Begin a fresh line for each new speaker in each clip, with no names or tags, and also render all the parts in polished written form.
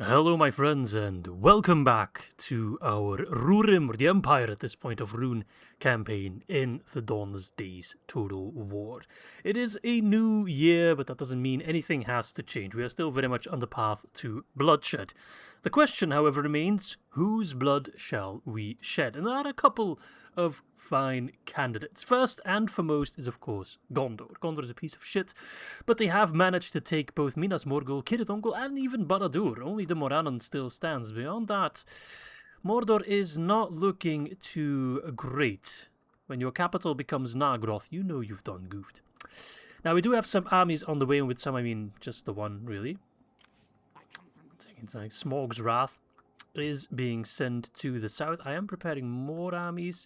Hello my friends and welcome back to our Rhurim, or the Empire at this point of Rhûn campaign in the Dawnless Days Total War. It is a new year, but that doesn't mean anything has to change. We are still very much on the path to bloodshed. The question, however, remains, whose blood shall we shed? And there are a couple of fine candidates. First and foremost is, of course, Gondor. Gondor is a piece of shit, but they have managed to take both Minas Morgul, Cirith Ungol, and even Barad-dûr. Only the Morannon still stands. Beyond that, Mordor is not looking too great. When your capital becomes Nagroth, you know you've done goofed. Now, we do have some armies on the way, and with some, I mean just the one, really. It's like Smaug's Wrath is being sent to the south. I am preparing more armies.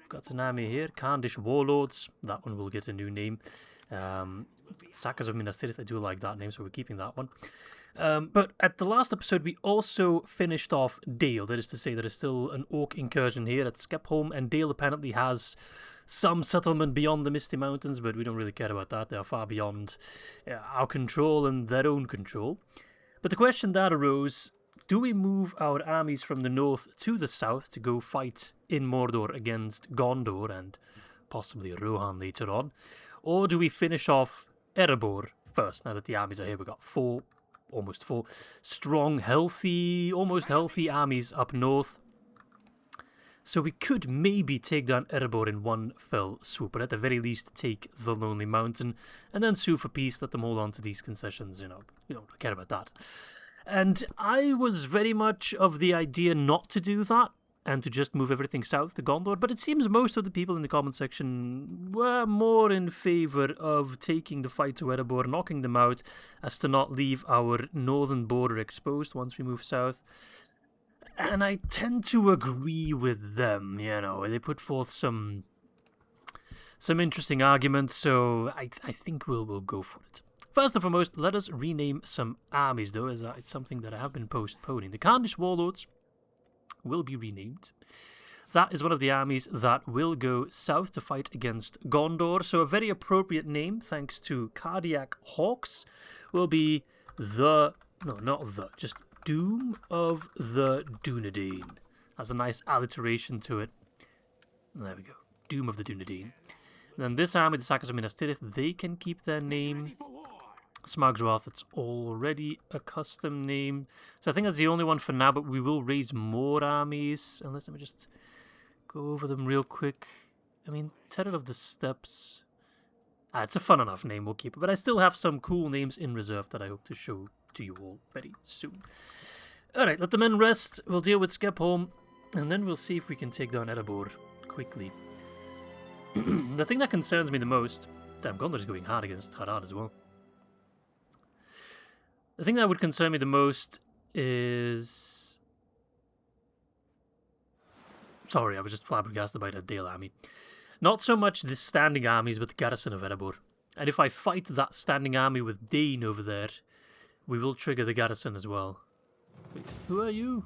We've got an army here, Khandish Warlords. That one will get a new name. Sakas of Minas Tirith, I do like that name, so we're keeping that one. But at the last episode, we also finished off Dale. That is to say, there is still an orc incursion here at Skepholm, and Dale apparently has some settlement beyond the Misty Mountains, but we don't really care about that. They are far beyond our control and their own control. But the question that arose, do we move our armies from the north to the south to go fight in Mordor against Gondor and possibly Rohan later on? Or do we finish off Erebor first, now that the armies are here? We've got almost four strong, healthy, almost healthy armies up north. So we could maybe take down Erebor in one fell swoop, but at the very least take the Lonely Mountain, and then sue for peace, let them hold on to these concessions, you don't care about that. And I was very much of the idea not to do that, and to just move everything south to Gondor, but it seems most of the people in the comment section were more in favour of taking the fight to Erebor, knocking them out, as to not leave our northern border exposed once we move south. And I tend to agree with them, they put forth some interesting arguments, so I think we'll go for it. First and foremost, let us rename some armies, though, as it's something that I have been postponing. The Khandish Warlords will be renamed. That is one of the armies that will go south to fight against Gondor, so a very appropriate name, thanks to Cardiac Hawks, will be just Doom of the Dunedain. Has a nice alliteration to it. There we go. Doom of the Dunedain. And then this army, the Sakas of Minas Tirith, they can keep their name. Smaug's Wrath, it's already a custom name. So I think that's the only one for now, but we will raise more armies. Let me just go over them real quick. I mean, Terror of the Steppes. It's a fun enough name, we'll keep it. But I still have some cool names in reserve that I hope to show to you all very soon. Alright, let the men rest. We'll deal with Skepholm, and then we'll see if we can take down Erebor quickly. The thing that concerns me the most... Damn, Gondor is going hard against Harad as well. The thing that would concern me the most is... Sorry, I was just flabbergasted by that Dale army. Not so much the standing armies, but the garrison of Erebor. And if I fight that standing army with Dane over there, we will trigger the garrison as well. Wait, who are you?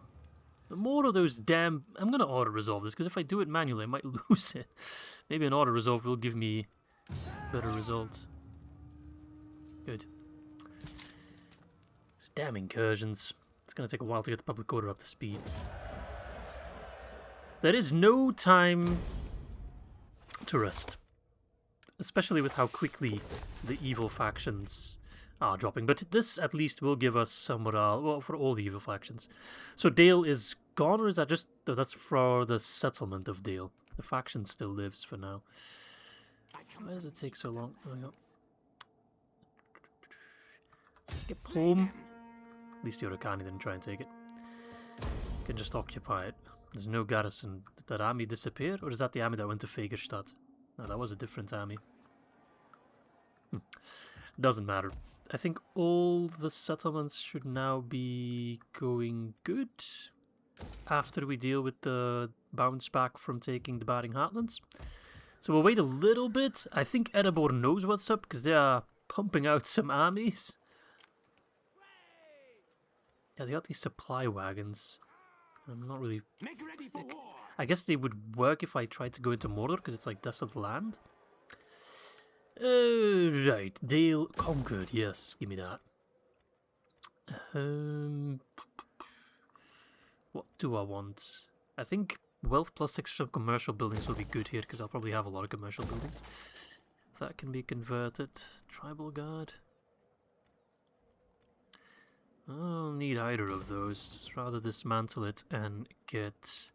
The more of those damn... I'm going to auto-resolve this, because if I do it manually, I might lose it. Maybe an auto-resolve will give me better results. Good. Damn incursions. It's going to take a while to get the public order up to speed. There is no time to rest. Especially with how quickly the evil factions are dropping. But this at least will give us some morale, well, for all the evil factions. So Dale is gone, or is that just... No, that's for the settlement of Dale. The faction still lives for now. Why does it take so long? Oh, yeah. Skip home. At least Yurikani didn't try and take it. You can just occupy it. There's no garrison. Did that army disappear? Or is that the army that went to Fagerstadt? No, that was a different army. Doesn't matter. I think all the settlements should now be going good after we deal with the bounce back from taking the Baring Heartlands. So we'll wait a little bit. I think Erebor knows what's up because they are pumping out some armies. Yeah, they got these supply wagons. I'm not really... I guess they would work if I tried to go into Mordor because it's like desolate land. Right, Dale conquered. Yes, give me that. What do I want? I think wealth plus 6 commercial buildings will be good here, because I'll probably have a lot of commercial buildings. That can be converted. Tribal guard. I don't need either of those. Rather dismantle it and get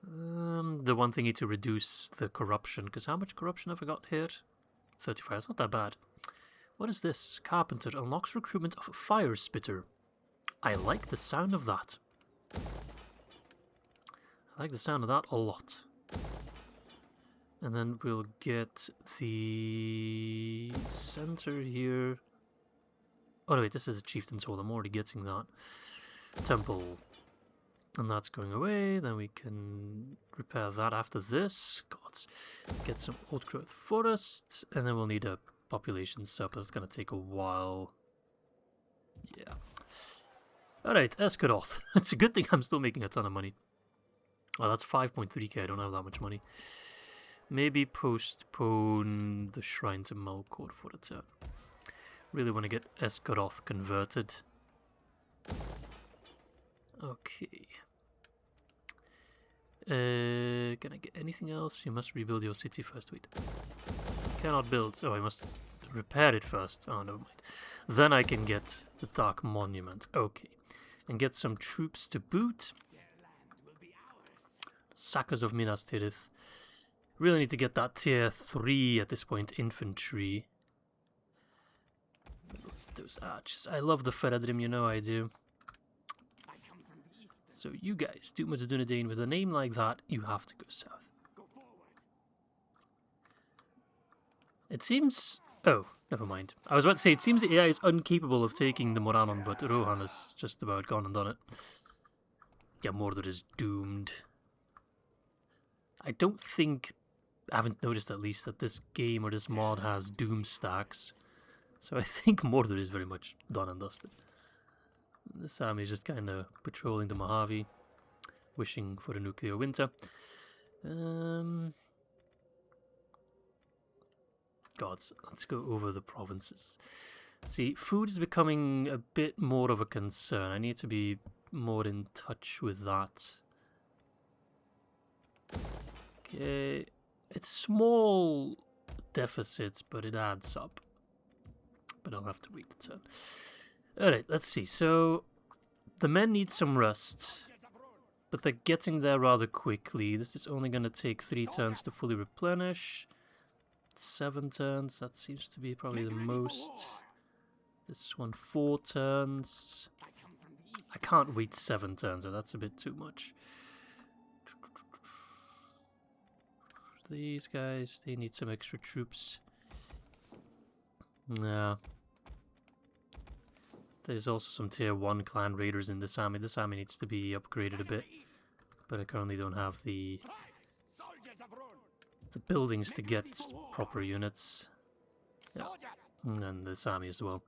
the one thingy to reduce the corruption. Because how much corruption have I got here? 35. It's not that bad. What is this? Carpenter unlocks recruitment of a fire spitter. I like the sound of that. I like the sound of that a lot. And then we'll get the center here. Oh no, wait, this is a chieftain's hall. I'm already getting that. Temple. And that's going away. Then we can repair that after this. Gods. Get some old growth forest. And then we'll need a population surplus. It's going to take a while. Yeah. Alright, Esgaroth. It's a good thing I'm still making a ton of money. Oh, that's 5.3k. I don't have that much money. Maybe postpone the shrine to Melkor for a turn. Really want to get Esgaroth converted. Okay. Can I get anything else? You must rebuild your city first. Wait. Cannot build. Oh, I must repair it first. Oh, never mind. Then I can get the Dark Monument. Okay. And get some troops to boot. Sackers of Minas Tirith. Really need to get that tier 3 at this point, infantry. Those archers. I love the Feradrim, you know I do. So you guys, Duke Dunedain, with a name like that, you have to go south. It seems... Oh, never mind. I was about to say, it seems the AI is incapable of taking the Morannon, but Rohan has just about gone and done it. Yeah, Mordor is doomed. I don't think... I haven't noticed at least that this game or this mod has doom stacks. So I think Mordor is very much done and dusted. This army is just kind of patrolling the Mojave, wishing for a nuclear winter. Gods, let's go over the provinces. See, food is becoming a bit more of a concern. I need to be more in touch with that. Okay, it's small deficits, but it adds up. But I'll have to wait a turn. Alright, let's see. So, the men need some rest, but they're getting there rather quickly. This is only going to take 3 turns to fully replenish. 7 turns, that seems to be probably the most. This one 4 turns. I can't wait 7 turns, so that's a bit too much. These guys, they need some extra troops. Nah. There's also some tier 1 clan raiders in this army. This army needs to be upgraded a bit. But I currently don't have the buildings to get proper units. Yeah. And then this army as well.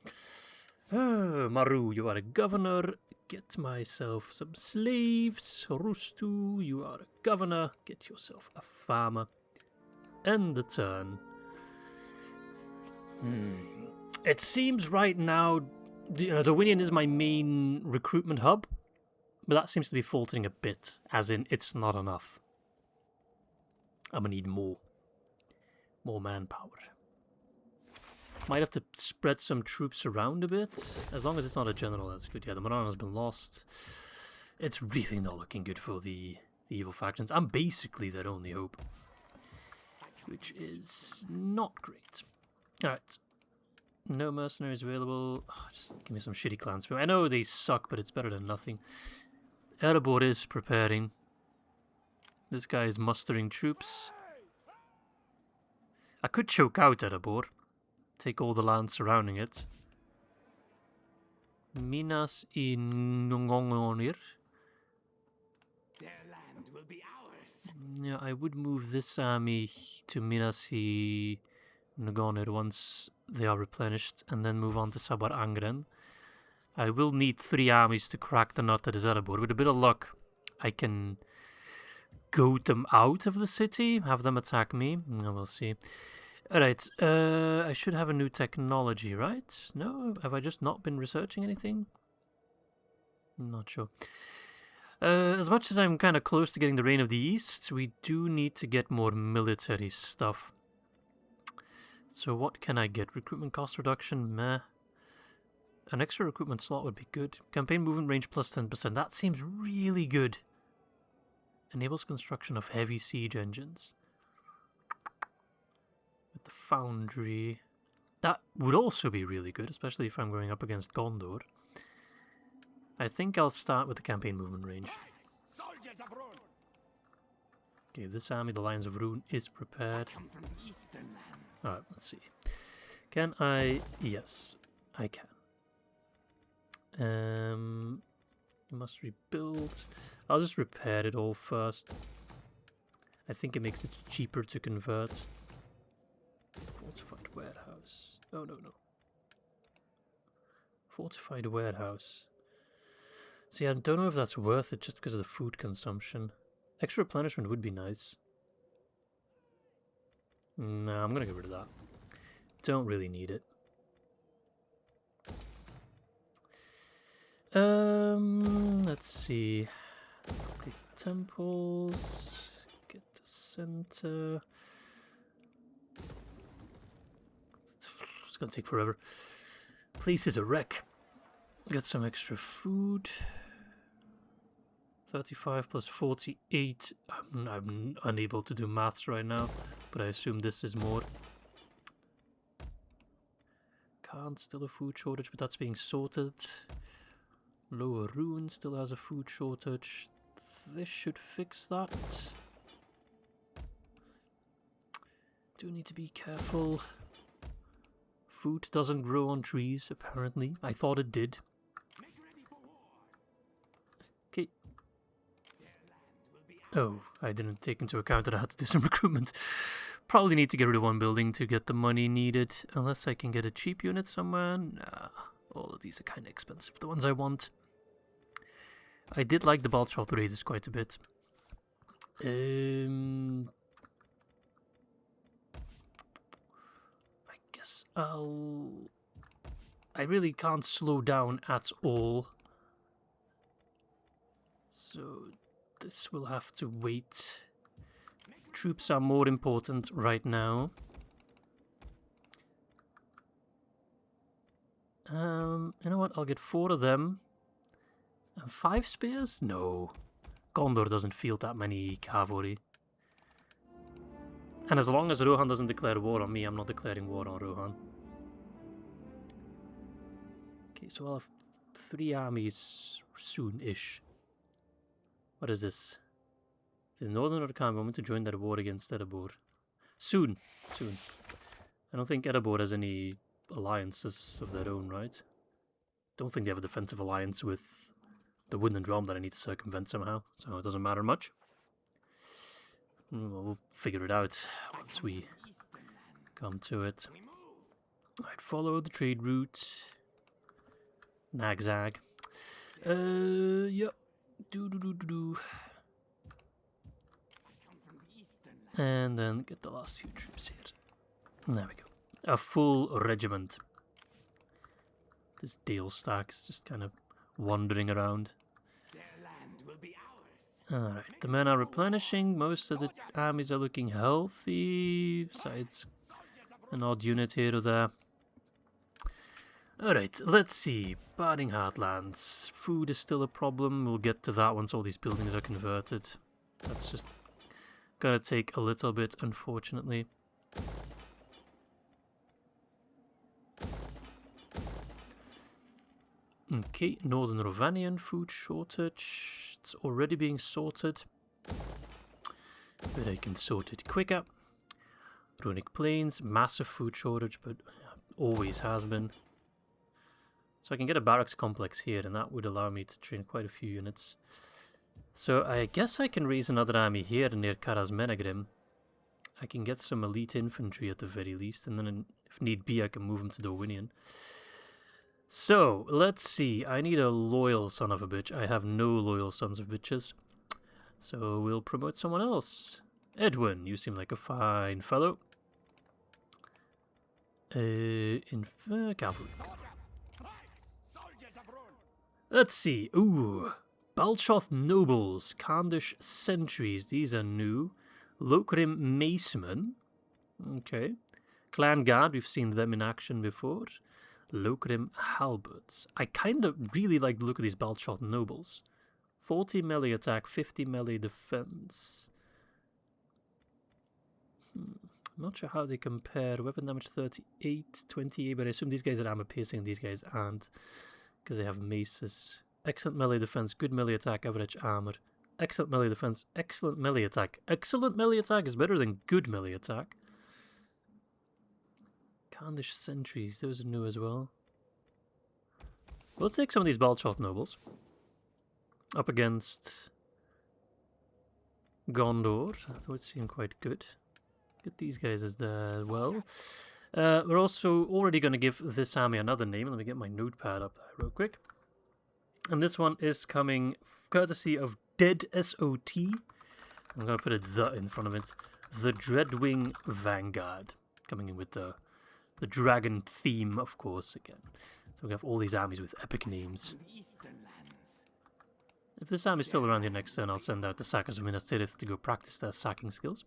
Maru, you are a governor. Get myself some slaves. Rustu, you are a governor. Get yourself a farmer. End the turn. It seems right now, Darwinian is my main recruitment hub, but that seems to be faltering a bit, as in it's not enough. I'm gonna need more manpower. Might have to spread some troops around a bit, as long as it's not a general, that's good. Yeah, the Morannon has been lost. It's really not looking good for the evil factions. I'm basically their only hope, which is not great. Alright. No mercenaries available. Oh, just give me some shitty clans. I know they suck, but it's better than nothing. Erebor is preparing. This guy is mustering troops. I could choke out Erebor. Take all the land surrounding it. Minas in Ngongonir.
Their land will be ours.
Yeah, I would move this army to Minas i Ngonir once they are replenished, and then move on to Sabar Angren. I will need 3 armies to crack the nut at Erebor. With a bit of luck, I can goad them out of the city, have them attack me. We'll see. Alright, I should have a new technology, right? No? Have I just not been researching anything? I'm not sure. As much as I'm kind of close to getting the Reign of the East, we do need to get more military stuff. So what can I get? Recruitment cost reduction? Meh. An extra recruitment slot would be good. Campaign movement range plus 10%. That seems really good. Enables construction of heavy siege engines. With the foundry. That would also be really good, especially if I'm going up against Gondor. I think I'll start with the campaign movement range.
Soldiers of Rhûn.
Okay, this army, the Lions of Rhûn, is prepared.
Come from the eastern lands.
Alright, let's see. Can I... Yes, I can. You must rebuild. I'll just repair it all first. I think it makes it cheaper to convert. Fortified warehouse. Oh, no. Fortified warehouse. See, I don't know if that's worth it just because of the food consumption. Extra replenishment would be nice. No, I'm gonna get rid of that. Don't really need it. Let's see. Upgrade temples. Get the center. It's gonna take forever. Place is a wreck. Get some extra food. 35 plus 48. I'm unable to do maths right now, but I assume this is more. Can't still a food shortage, but that's being sorted. Lower Rhûn still has a food shortage. This should fix that. Do need to be careful. Food doesn't grow on trees, apparently. I thought it did. Okay. Oh, I didn't take into account that I had to do some recruitment. Probably need to get rid of one building to get the money needed. Unless I can get a cheap unit somewhere. Nah, all of these are kind of expensive. The ones I want. I did like the Baltroth Raiders quite a bit. I guess I really can't slow down at all. So this will have to wait. Troops are more important right now. You know what? I'll get 4 of them. And 5 spears? No. Gondor doesn't field that many cavalry. And as long as Rohan doesn't declare war on me, I'm not declaring war on Rohan. Okay, so I'll have 3 armies soon-ish. What is this? The Northern Lôke-Khan want me to join their war against Erebor. Soon. I don't think Erebor has any alliances of their own, right? Don't think they have a defensive alliance with the Woodland Realm that I need to circumvent somehow, so it doesn't matter much. We'll figure it out once we come to it. I'd follow the trade route. Nagzag. Yep. And then get the last few troops here. There we go. A full regiment. This Dale stack is just kind of wandering around. Alright, the men are replenishing. Most of the armies are looking healthy, besides an odd unit here or there. Alright, let's see. Barding Heartlands. Food is still a problem. We'll get to that once all these buildings are converted. That's just gonna take a little bit, unfortunately. Okay, Northern Rovanian food shortage. It's already being sorted. But I can sort it quicker. Runic Plains, massive food shortage, but always has been. So I can get a barracks complex here, and that would allow me to train quite a few units. So I guess I can raise another army here near Karaz Menagrim. I can get some elite infantry at the very least, and then if need be I can move them to Dorwinion. So, let's see. I need a loyal son of a bitch. I have no loyal sons of bitches. So we'll promote someone else. Edwin, you seem like a fine fellow. Cavalry. Let's see. Ooh. Balchoth Nobles, Kandish Sentries, these are new. Lôke-Khan Macemen, okay. Clan Guard, we've seen them in action before. Lôke-Khan Halberds. I kind of really like the look of these Balchoth Nobles. 40 melee attack, 50 melee defense. I'm not sure how they compare. Weapon damage 38, 28, but I assume these guys are armor piercing and these guys aren't, because they have maces. Excellent melee defense, good melee attack, average armor. Excellent melee defense, excellent melee attack. Excellent melee attack is better than good melee attack. Kandish Sentries, those are new as well. Let's take some of these Balchoth Nobles. Up against Gondor, that would seem quite good. Get these guys as well. We're also already going to give this army another name. Let me get my notepad up there real quick. And this one is coming courtesy of Dead SOT. I'm going to put a "the" in front of it. The Dreadwing Vanguard. Coming in with the dragon theme, of course, again. So we have all these armies with epic names. If this army is still around here next turn, I'll send out the Sackers of Minas Tirith to go practice their sacking skills.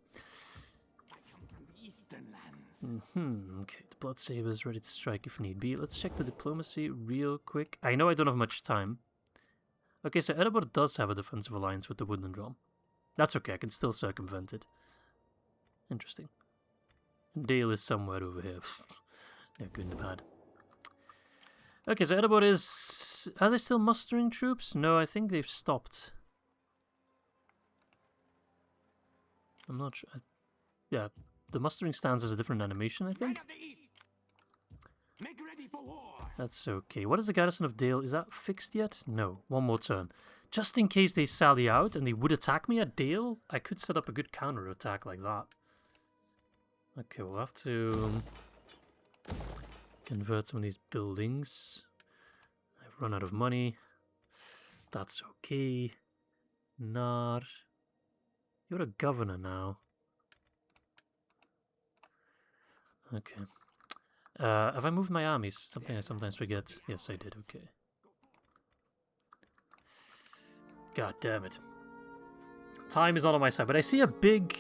Okay, the Blood Sabers ready to strike if need be. Let's check the diplomacy real quick. I know I don't have much time. Okay, so Erebor does have a defensive alliance with the Wooden Drum. That's okay, I can still circumvent it. Interesting. Dale is somewhere over here. Yeah, good and bad. Okay, so Erebor is... Are they still mustering troops? No, I think they've stopped. I'm not sure. Yeah, the mustering stands as a different animation, I think.
Make ready for war.
That's okay. What is the garrison of Dale? Is that fixed yet? No. One more turn. Just in case they sally out and they would attack me at Dale, I could set up a good counter-attack like that. Okay, we'll have to convert some of these buildings. I've run out of money. That's okay. Nar. You're a governor now. Okay. Have I moved my armies? Something I sometimes forget. Yes, I did. Okay. God damn it. Time is not on my side, but I see a big...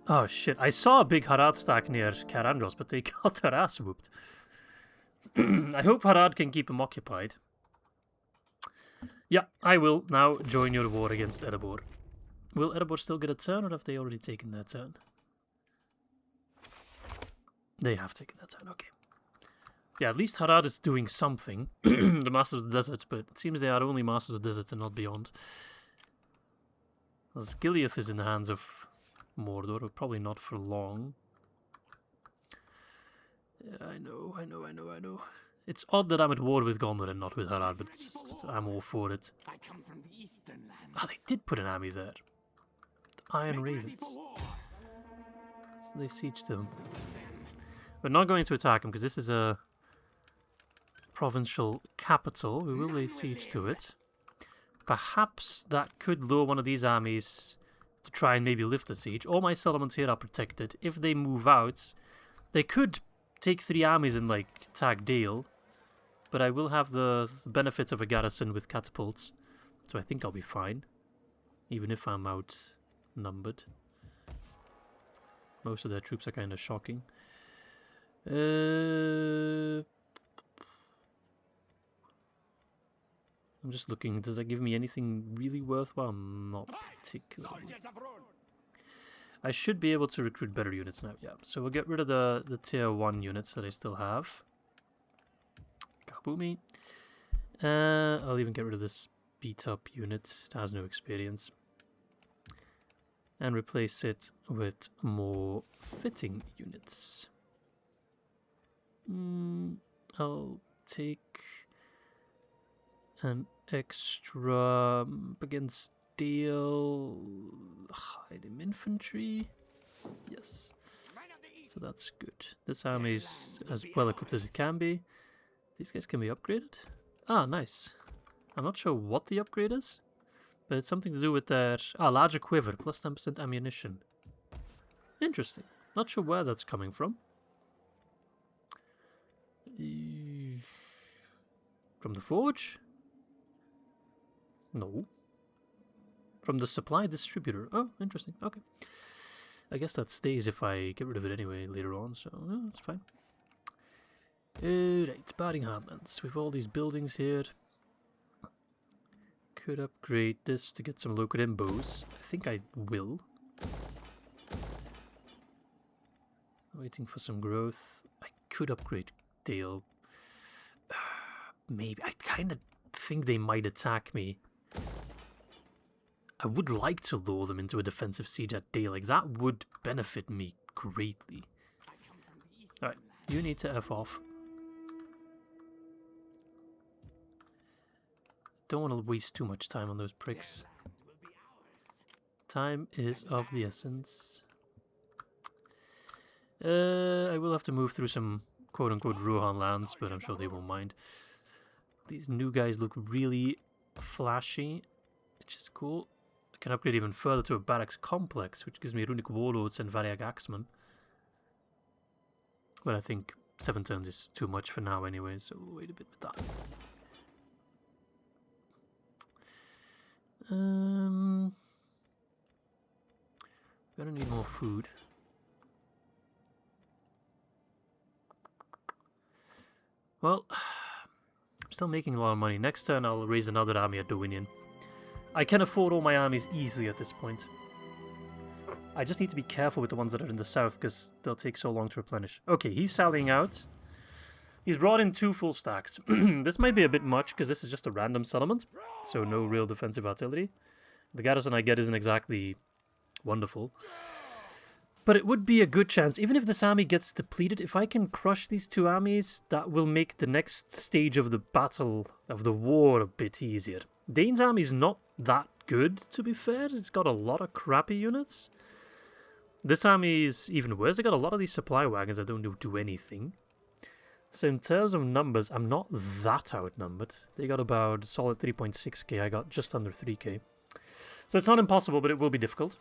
Oh shit, I saw a big Harad stack near Karandros, but they got their ass whooped. I hope Harad can keep them occupied. Yeah, I will now join your war against Erebor. Will Erebor still get a turn, or have they already taken their turn? They have taken their turn, okay. Yeah, at least Harad is doing something. The Masters of the Desert, but it seems they are only Masters of the Desert and not beyond. As Gileath is in the hands of Mordor, but probably not for long. Yeah, I know. It's odd that I'm at war with Gondor and not with Harad, but I'm all for it.
I come from the Eastern lands.
Ah, they did put an army there. The Iron Ravens. So they sieged him. We're not going to attack him because this is a provincial capital. We will lay siege to it. Perhaps that could lure one of these armies to try and maybe lift the siege. All my settlements here are protected. If they move out, they could take 3 armies and like attack Dale. But I will have the benefits of a garrison with catapults. So I think I'll be fine. Even if I'm outnumbered. Most of their troops are kind of shocking. I'm just looking. Does that give me anything really worthwhile? Not particularly. I should be able to recruit better units now. Yeah, so we'll get rid of the tier 1 units that I still have. Kabumi. I'll even get rid of this beat up unit. It has no experience. And replace it with more fitting units. I'll take an extra against Dale. Hide him infantry. Yes. So that's good. This army is as well equipped as it can be. These guys can be upgraded. Ah, nice. I'm not sure what the upgrade is, but it's something to do with their larger quiver plus 10% ammunition. Interesting. Not sure where that's coming from. From the forge? No. From the supply distributor. Oh, interesting. Okay. I guess that stays if I get rid of it anyway later on, so it's fine. Right, batting hamlets. We've all these buildings here. Could upgrade this to get some local bows. I think I will. Waiting for some growth. I could upgrade Dale. Maybe. I kind of think they might attack me. I would like to lure them into a defensive siege at Dale. Like, that would benefit me greatly. Alright, you need to F off. Don't want to waste too much time on those pricks. Time is of the essence. I will have to move through some quote-unquote Rohan lands, but I'm sure they won't mind. These new guys look really flashy, which is cool. I can upgrade even further to a barracks complex, which gives me runic warlords and Variag axemen. But I think 7 turns is too much for now anyway, so we'll wait a bit with that. Gonna need more food. Well, I'm still making a lot of money. Next turn I'll raise another army at Dominion. I can afford all my armies easily at this point. I just need to be careful with the ones that are in the south because they'll take so long to replenish. Okay, he's sallying out. He's brought in 2 full stacks. This might be a bit much because this is just a random settlement, so no real defensive artillery. The garrison I get isn't exactly wonderful. But it would be a good chance, even if this army gets depleted, if I can crush these 2 armies, that will make the next stage of the battle, of the war, a bit easier. Dane's army's not that good, to be fair. It's got a lot of crappy units. This army is even worse. They got a lot of these supply wagons that don't do anything. So in terms of numbers, I'm not that outnumbered. They got about solid 3.6k. I got just under 3k. So it's not impossible, but it will be difficult.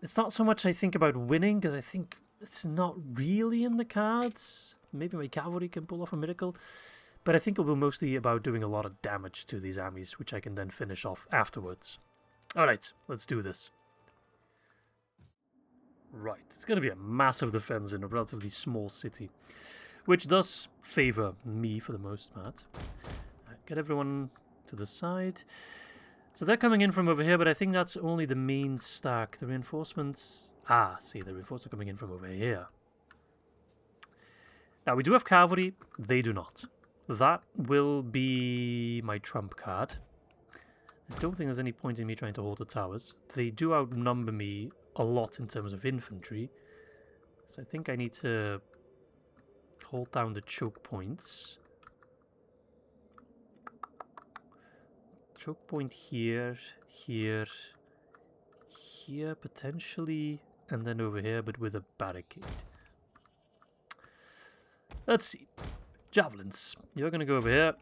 It's not so much I think about winning, because I think it's not really in the cards. Maybe my cavalry can pull off a miracle. But I think it will mostly be about doing a lot of damage to these armies, which I can then finish off afterwards. Alright, let's do this. Right, it's going to be a massive defense in a relatively small city, which does favor me for the most part. Right, get everyone to the side. So they're coming in from over here, but I think that's only the main stack. The reinforcements... Ah, see, the reinforcements are coming in from over here. Now, we do have cavalry. They do not. That will be my trump card. I don't think there's any point in me trying to hold the towers. They do outnumber me a lot in terms of infantry. So I think I need to hold down the choke points. Choke point here, here, here potentially, and then over here, but with a barricade. Let's see. Javelins. You're going to go over here,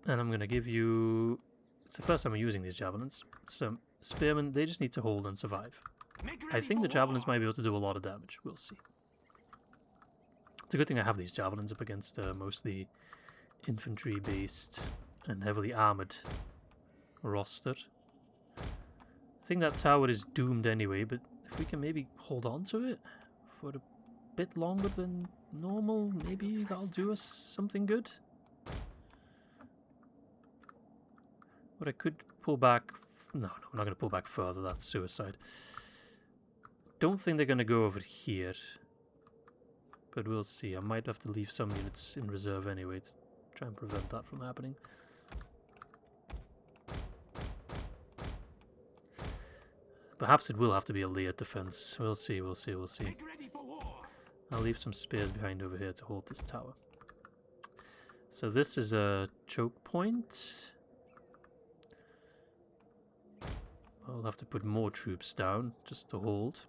and I'm going to give you... It's the first time I'm using these javelins. Some spearmen, they just need to hold and survive. I think the javelins might be able to do a lot of damage. We'll see. It's a good thing I have these javelins up against mostly infantry-based and heavily armoured roster. I think that tower is doomed anyway, but if we can maybe hold on to it for a bit longer than normal, maybe that'll do us something good. But I could pull back... No, I'm not going to pull back further. That's suicide. Don't think they're going to go over here. But we'll see. I might have to leave some units in reserve anyway to try and prevent that from happening. Perhaps it will have to be a layered defense. We'll see, we'll see, we'll see. I'll leave some spears behind over here to hold this tower. So this is a choke point. I'll have to put more troops down just to hold.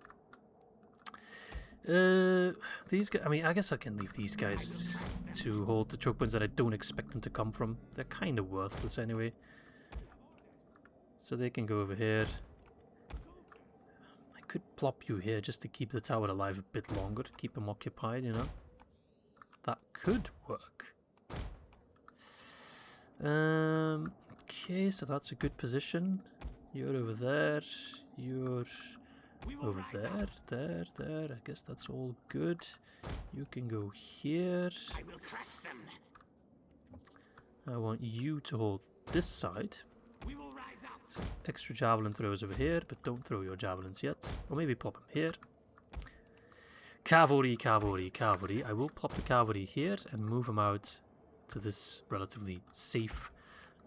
These guys, I mean, I guess I can leave these guys to hold the choke points that I don't expect them to come from. They're kind of worthless anyway. So they can go over here. I could plop you here just to keep the tower alive a bit longer, to keep them occupied, you know. That could work. Okay, so that's a good position. You're over there. You're over there. There. I guess that's all good. You can go here.
I will crush them.
I want you to hold this side.
We will rise up.
So extra javelin throws over here, but don't throw your javelins yet. Or maybe plop them here. Cavalry. I will plop the cavalry here and move them out to this relatively safe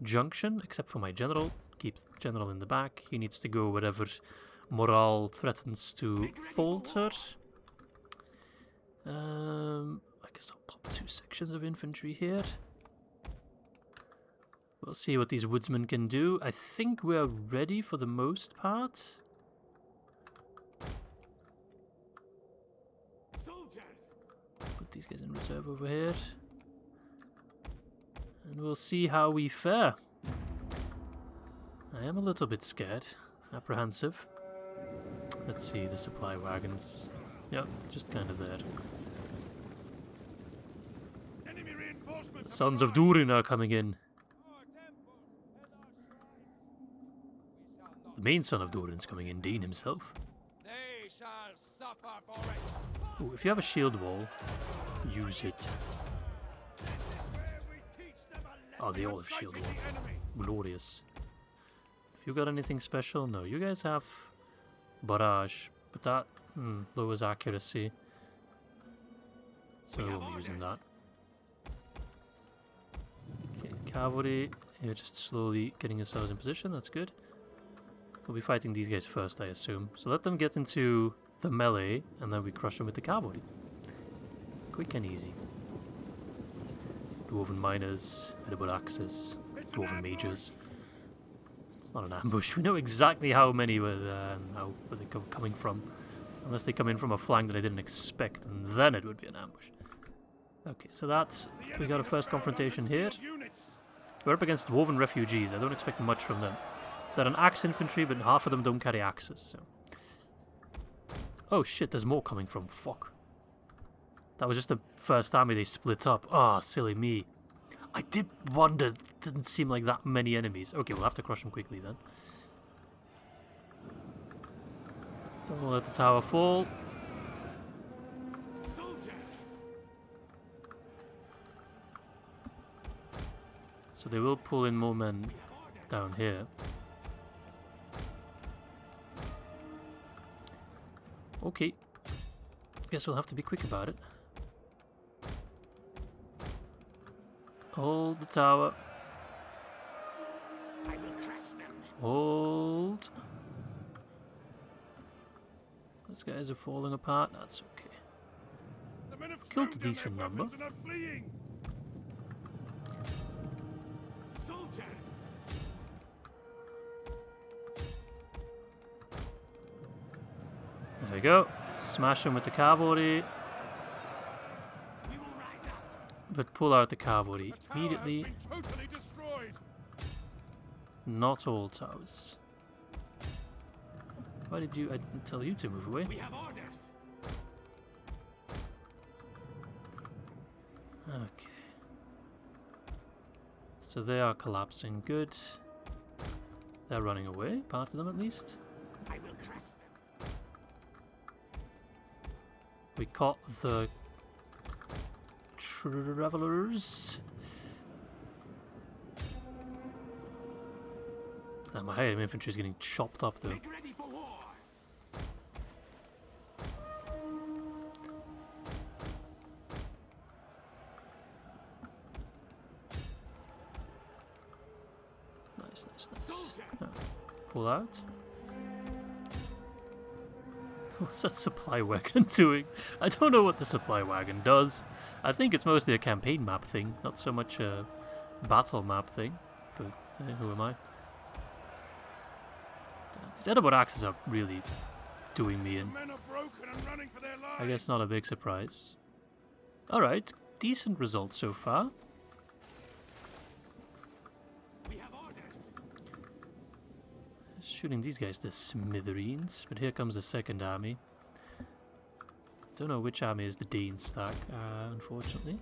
junction, except for my general. Keep general in the back. He needs to go wherever morale threatens to falter. I guess I'll pop 2 sections of infantry here. We'll see what these woodsmen can do. I think we're ready for the most part.
Soldiers.
Put these guys in reserve over here. And we'll see how we fare. I am a little bit scared. Apprehensive. Let's see the supply wagons. Yep, just kind of there.
Enemy reinforcements.
Sons of Durin are coming in. The main son of Durin's coming in, Dean himself.
They shall suffer for it.
Ooh, if you have a shield wall, use it. Oh, they all have shield wall. Glorious. If you got anything special? No, you guys have barrage, but that lowers accuracy. So we'll be using that. Okay, cavalry. You're just slowly getting yourselves in position, that's good. We'll be fighting these guys first, I assume. So let them get into the melee, and then we crush them with the cavalry. Quick and easy. Dwarven miners, edible axes, dwarven mages. It's not an ambush. We know exactly how many were there and how where they coming from. Unless they come in from a flank that I didn't expect, and then it would be an ambush. Okay, so that's... we got a first confrontation here. We're up against dwarven refugees. I don't expect much from them. They're an axe infantry, but half of them don't carry axes, so... oh shit, there's more coming from. Fuck. That was just the first army they split up. Ah, silly me. I did wonder. Didn't seem like that many enemies. Okay, we'll have to crush them quickly then. Don't let the tower fall. So they will pull in more men down here. Okay. Guess we'll have to be quick about it. Hold the tower.
I will crush them.
Hold. Those guys are falling apart. That's okay.
The men have
Killed a
thrown down
decent
their
number.
weapons and are fleeing. Soldiers.
There we go. Smash them with the cavalry.
We will rise up.
But pull out the cavalry
The tower
immediately.
has been totally destroyed.
Not all towers. Why did you... I didn't tell you to move away.
We have orders.
Okay. So they are collapsing. Good. They're running away. Part of them at least.
I will crush them.
We caught the travelers. Damn, my head infantry is getting chopped up though.
Make ready for war.
Nice, nice, nice.
Soldiers.
Oh, pull out. What's that supply wagon doing? I don't know what the supply wagon does. I think it's mostly a campaign map thing, not so much a battle map thing. But who am I? Damn, these edible axes are really doing me in.
Men are broken and running for their lives.
I guess not a big surprise. Alright, decent results so far.
We have orders.
Shooting these guys to smithereens, but here comes the second army. Don't know which army is the Dane stack, unfortunately.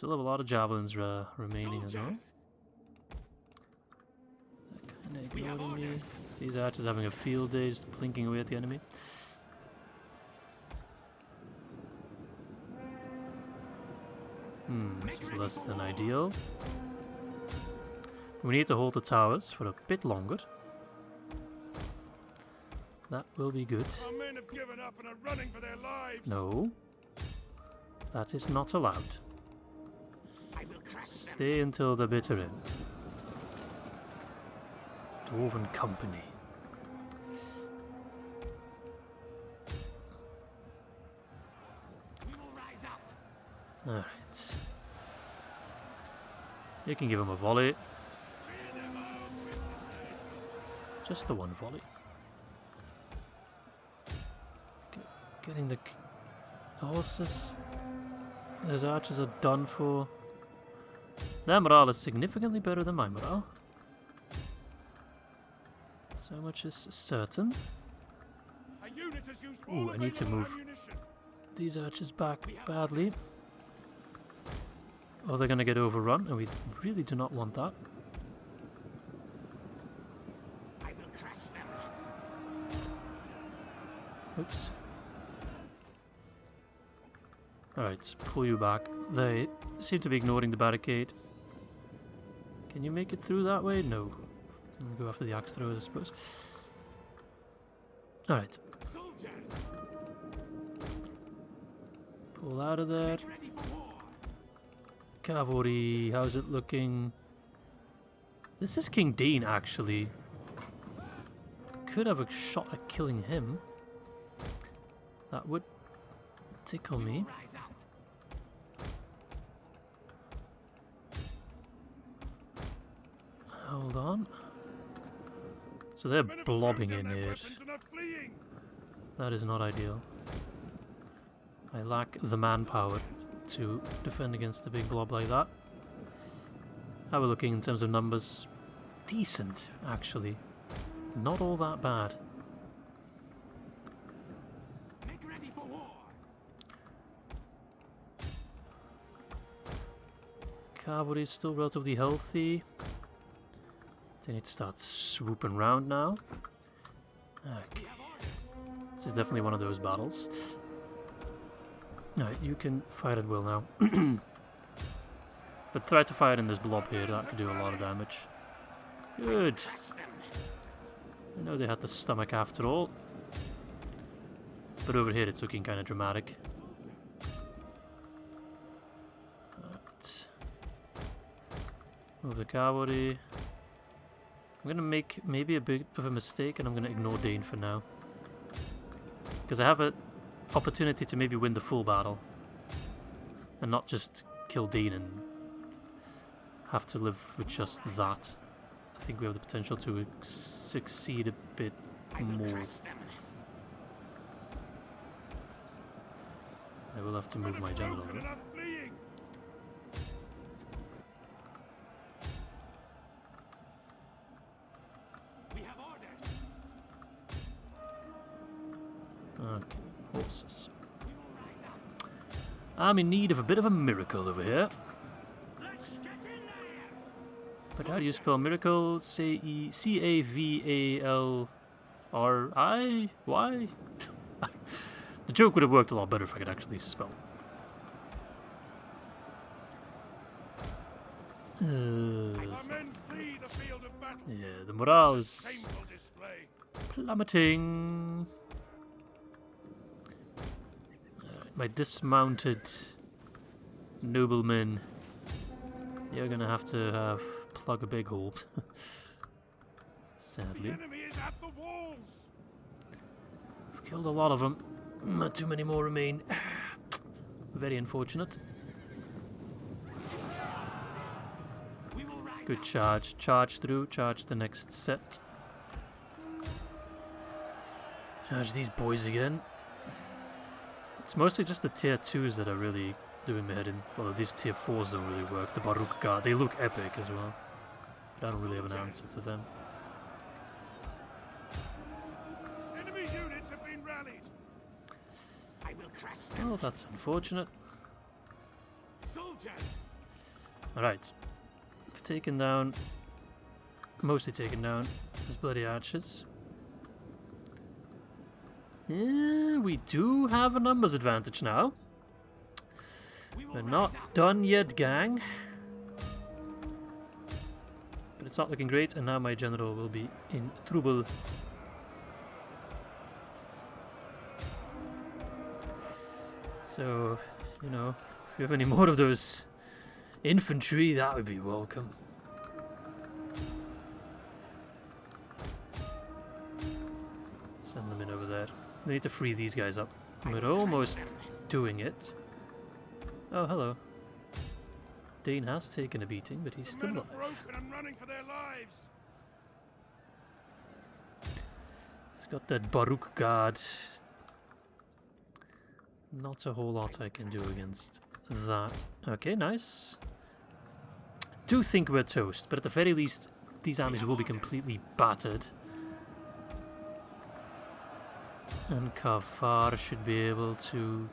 Still have a lot of javelins remaining as well. Kinda ignoring me. These archers having a field day, just plinking away at the enemy. This is less than ideal. We need to hold the towers for a bit longer. That will be good.
Our men have given up and are running for their lives.
No. That is not allowed. Stay until the bitter end. Dwarven company. Alright. You can give him a volley. Just the one volley. Getting the horses. Those archers are done for. Their morale is significantly better than my morale. So much is certain. Ooh, I need to move these archers back badly. Or they're gonna get overrun, and we really do not want that. Oops. Alright, pull you back. They seem to be ignoring the barricade. Can you make it through that way? No. Go after the axe throwers, I suppose. Alright. Pull out of there. Cavalry, how's it looking? This is King Dean, actually. Could have a shot at killing him. That would tickle me. Hold on. So they're blobbing in here. That is not ideal. I lack the manpower to defend against the big blob like that. How we're looking in terms of numbers? Decent, actually. Not all that bad. Cavalry is still relatively healthy. They need to start swooping round now. Okay. This is definitely one of those battles. Alright, you can fire at will now. But try to fire in this blob here, that could do a lot of damage. Good. I know they had the stomach after all. But over here it's looking kind of dramatic. Right. Move the cavalry. I'm gonna make maybe a bit of a mistake and I'm gonna ignore Dane for now. Because I have an opportunity to maybe win the full battle. And not just kill Dane and have to live with just that. I think we have the potential to succeed a bit more. I will have to move my general. Okay, horses. I'm in need of a bit of a miracle over here. But how do you spell miracle? C-A-V-A-L-R-I? The joke would have worked a lot better if I could actually spell. Yeah, the morale is plummeting. My dismounted noblemen, you're gonna have to plug a big hole. Sadly. I've killed a lot of them. Not too many more remain. Very unfortunate. Good charge. Charge through. Charge the next set. Charge these boys again. It's mostly just the tier 2s that are really doing me head in. Well, these tier 4s don't really work. The Lôke-Khan, they look epic as well. I don't really have an answer to them.
Enemy units have been rallied.
Well, that's unfortunate.
Soldiers,
Alright. We've taken down... Mostly taken down his bloody archers. Yeah, we do have a numbers advantage now. We're not done yet, gang. But it's not looking great, and now my general will be in trouble. So, you know, if you have any more of those infantry, that would be welcome. Send them in over there. We need to free these guys up. We're almost doing it. Oh, hello. Dane has taken a beating, but he's still alive.
And running for their lives.
It's got that Baruch guard. Not a whole lot I can do against that. Okay, nice. I do think we're toast, but at the very least, these armies will be completely battered. And Kafar should be able to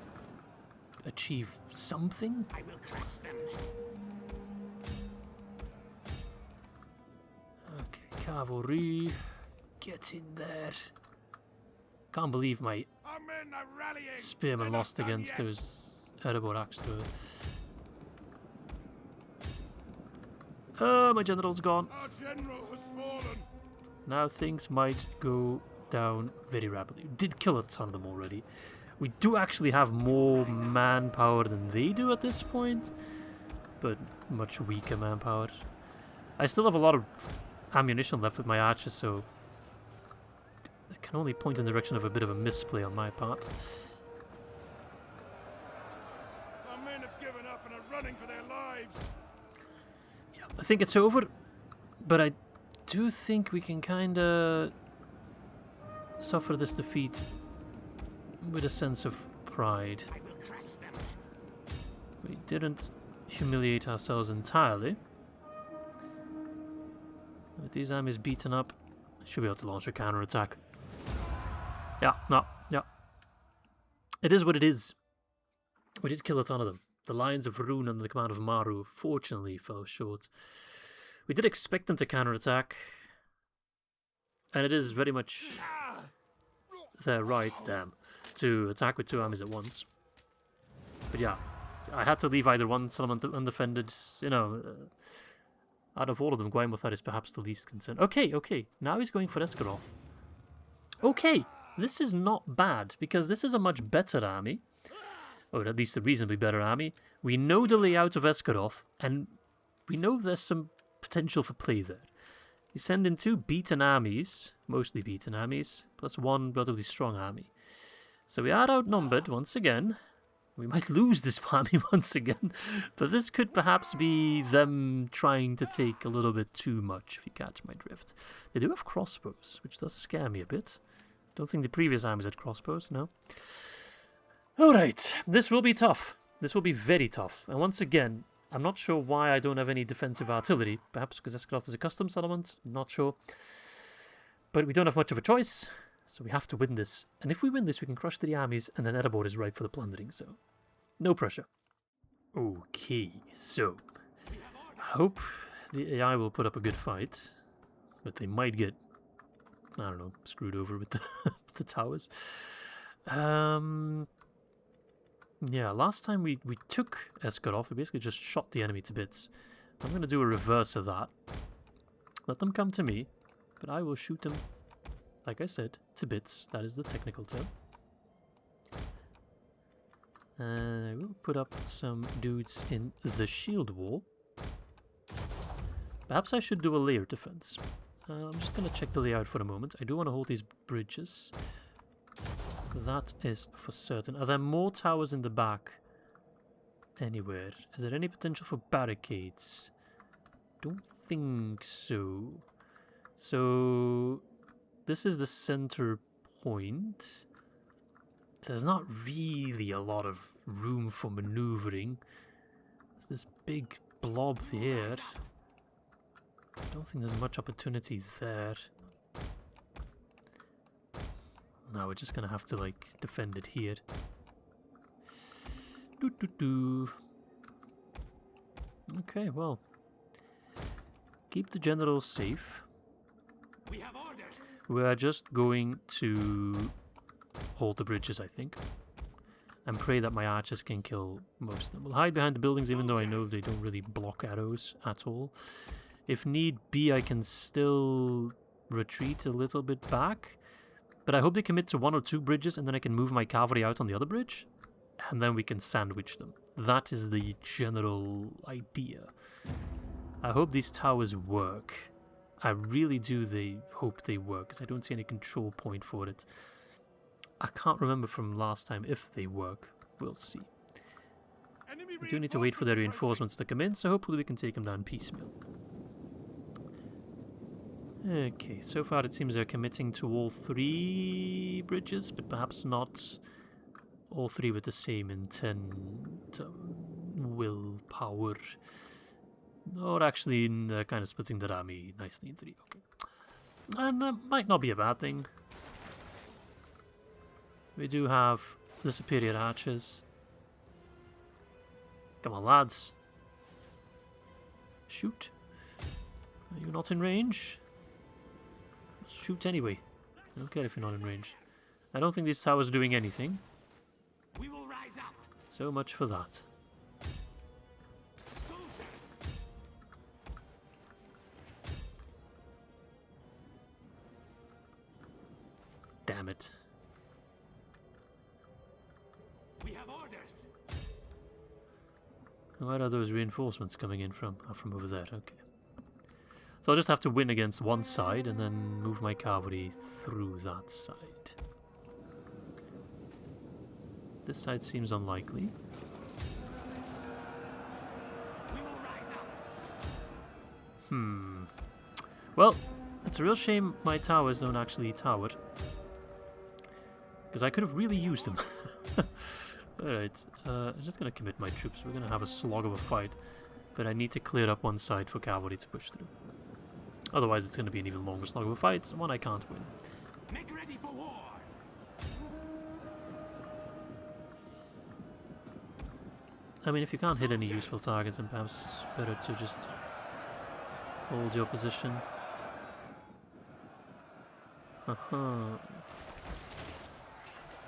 achieve something.
I will crush them.
Okay, cavalry, get in there. Can't believe my
Our men are rallying.
spearmen
They're
lost
not done
against
yet.
those Erebor axe throwers. Oh, my general's gone.
Our general has fallen.
Now things might go down very rapidly. We did kill a ton of them already. We do actually have more manpower than they do at this point, but much weaker manpower. I still have a lot of ammunition left with my archers, so I can only point in the direction of a bit of a misplay on my part.
Our men have given up and are running for their lives.
Yeah, I think it's over, but I do think we can kind of suffer this defeat with a sense of pride.
I will crush them.
We didn't humiliate ourselves entirely. With these armies beaten up, I should be able to launch a counter-attack. Yeah, no, yeah. It is what it is. We did kill a ton of them. The Lions of Rhûn under the command of Maru fortunately fell short. We did expect them to counter-attack, and it is very much their right, damn, to attack with two armies at once. But yeah, I had to leave either one settlement undefended. You know, out of all of them, Gwaimothar is perhaps the least concerned. Okay, okay, now he's going for Esgaroth. Okay, this is not bad, because this is a much better army, or at least a reasonably better army. We know the layout of Esgaroth, and we know there's some potential for play there. You send in two beaten armies, mostly beaten armies, plus one relatively strong army. So we are outnumbered once again. We might lose this army once again, but this could perhaps be them trying to take a little bit too much, if you catch my drift. They do have crossbows, which does scare me a bit. Don't think the previous armies had crossbows, no. Alright, this will be tough. This will be very tough. And once again, I'm not sure why I don't have any defensive artillery. Perhaps because Esgaroth is a custom settlement. I'm not sure. But we don't have much of a choice, so we have to win this. And if we win this, we can crush 3 armies, and then Erebor is ripe for the plundering, so no pressure. Okay, so I hope the AI will put up a good fight, but they might get, I don't know, screwed over with the towers. Yeah, last time we took Esgaroth, we basically just shot the enemy to bits. I'm going to do a reverse of that. Let them come to me, but I will shoot them, like I said, to bits. That is the technical term. And I will put up some dudes in the shield wall. Perhaps I should do a layered defense. I'm just going to check the layout for a moment. I do want to hold these bridges. That is for certain. Are there more towers in the back? Anywhere? Is there any potential for barricades? Don't think so. So this is the center point. There's not really a lot of room for maneuvering. There's this big blob there. I don't think there's much opportunity there. No, we're just gonna have to, like, defend it here. Okay, well. Keep the general safe.
We have orders.
We are just going to hold the bridges, I think. And pray that my archers can kill most of them. We'll hide behind the buildings even though I know they don't really block arrows at all. If need be, I can still retreat a little bit back. But I hope they commit to 1 or 2 bridges and then I can move my cavalry out on the other bridge. And then we can sandwich them. That is the general idea. I hope these towers work. I really do hope they work, because I don't see any control point for it. I can't remember from last time if they work. We'll see. We do need to wait for their reinforcements to come in, so hopefully we can take them down piecemeal. Okay, so far it seems they're committing to all 3 bridges, but perhaps not all 3 with the same intent, willpower. Or actually, they're kind of splitting their army nicely in 3, okay. And that might not be a bad thing. We do have the superior archers. Come on, lads. Shoot. Are you not in range? Shoot anyway. I don't care if you're not in range. I don't think these towers are doing anything.
We will rise up.
So much for that. Damn it.
We have orders.
Where are those reinforcements coming in from? Oh, from over there, okay. So I'll just have to win against one side and then move my cavalry through that side. This side seems unlikely.
We will rise up.
Well, it's a real shame my towers don't actually tower. Because I could have really used them. Alright, I'm just going to commit my troops. We're going to have a slog of a fight. But I need to clear up one side for cavalry to push through. Otherwise it's going to be an even longer slog of a fight, and one I can't win.
Make ready for war.
I mean, if you can't hit any useful targets, then perhaps better to just hold your position.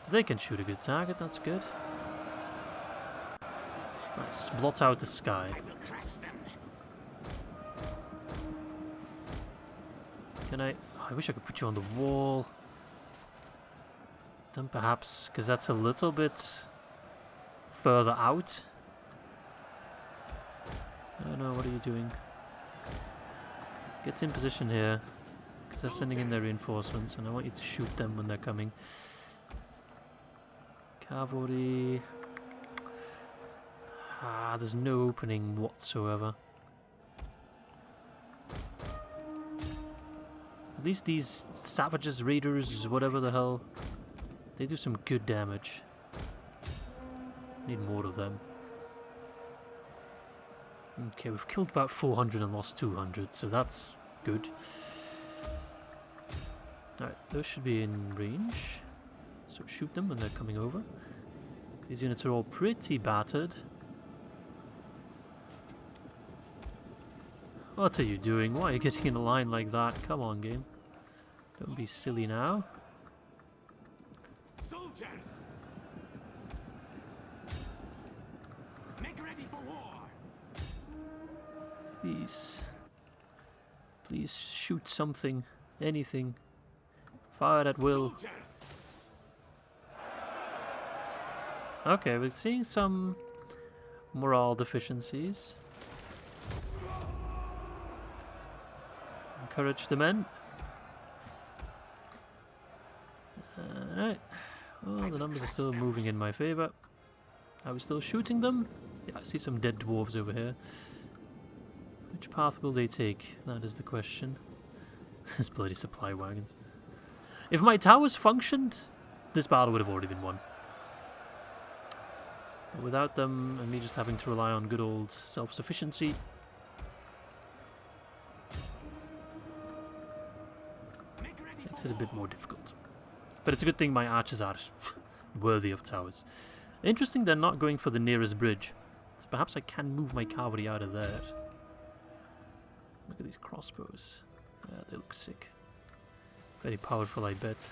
They can shoot a good target, that's good. Nice, blot out the sky.
I will crush them.
Can I... Oh, I wish I could put you on the wall. Then perhaps, because that's a little bit further out. No, what are you doing? Get in position here, because they're sending in their reinforcements, and I want you to shoot them when they're coming. Cavalry... Ah, there's no opening whatsoever. At least these savages, raiders, whatever the hell, they do some good damage. Need more of them. Okay, we've killed about 400 and lost 200, so that's good. Alright, those should be in range. So shoot them when they're coming over. These units are all pretty battered. What are you doing? Why are you getting in a line like that? Come on, game. Don't be silly now.
Soldiers, make ready for war.
Please. Please shoot something. Anything. Fire at will.
Soldiers.
Okay, we're seeing some morale deficiencies. Encourage the men. Alright. Well, the numbers are still moving in my favour. Are we still shooting them? Yeah, I see some dead dwarves over here. Which path will they take? That is the question. These bloody supply wagons. If my towers functioned, this battle would have already been won. But without them, and me just having to rely on good old self-sufficiency, makes it a bit more difficult. But it's a good thing my archers are worthy of towers. Interesting they're not going for the nearest bridge. So perhaps I can move my cavalry out of there. Look at these crossbows. Yeah, they look sick. Very powerful, I bet.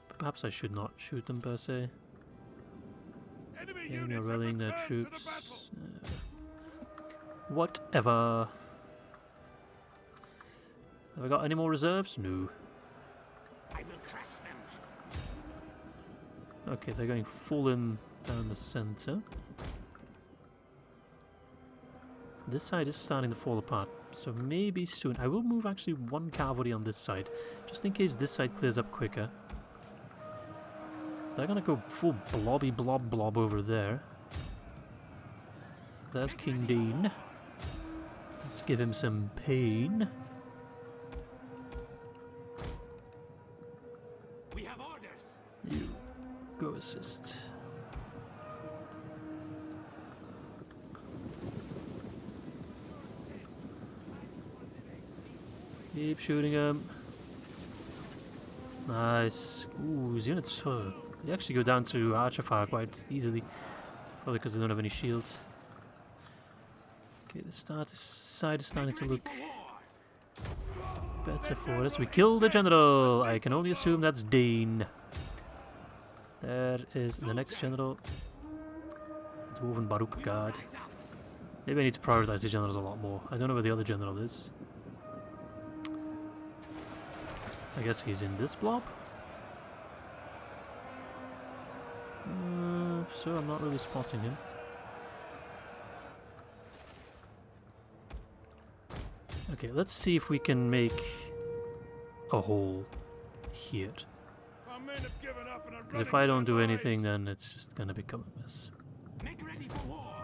But perhaps I should not shoot them per se. Yeah, they're rallying their troops. Whatever. Have I got any more reserves? No.
I will crush them.
Okay, they're going full in down the center. This side is starting to fall apart, so maybe soon. I will move actually one cavalry on this side, just in case this side clears up quicker. They're gonna go full blobby blob over there. There's King Dean. Let's give him some pain.
We have orders.
You go assist. Keep shooting him. Nice. Ooh, his units, they actually go down to archer fire quite easily. Probably because they don't have any shields. Okay, the side is starting to look better for us. We killed the general. I can only assume that's Dane. There is the next general. Dwarven Baruch Guard. Maybe I need to prioritize the generals a lot more. I don't know where the other general is. I guess he's in this blob. So I'm not really spotting him. Okay, let's see if we can make a hole here.
Our men have given up and are
Because if
running
I don't
for
do
their
anything,
lives.
then it's just gonna become a mess.
Make ready for war.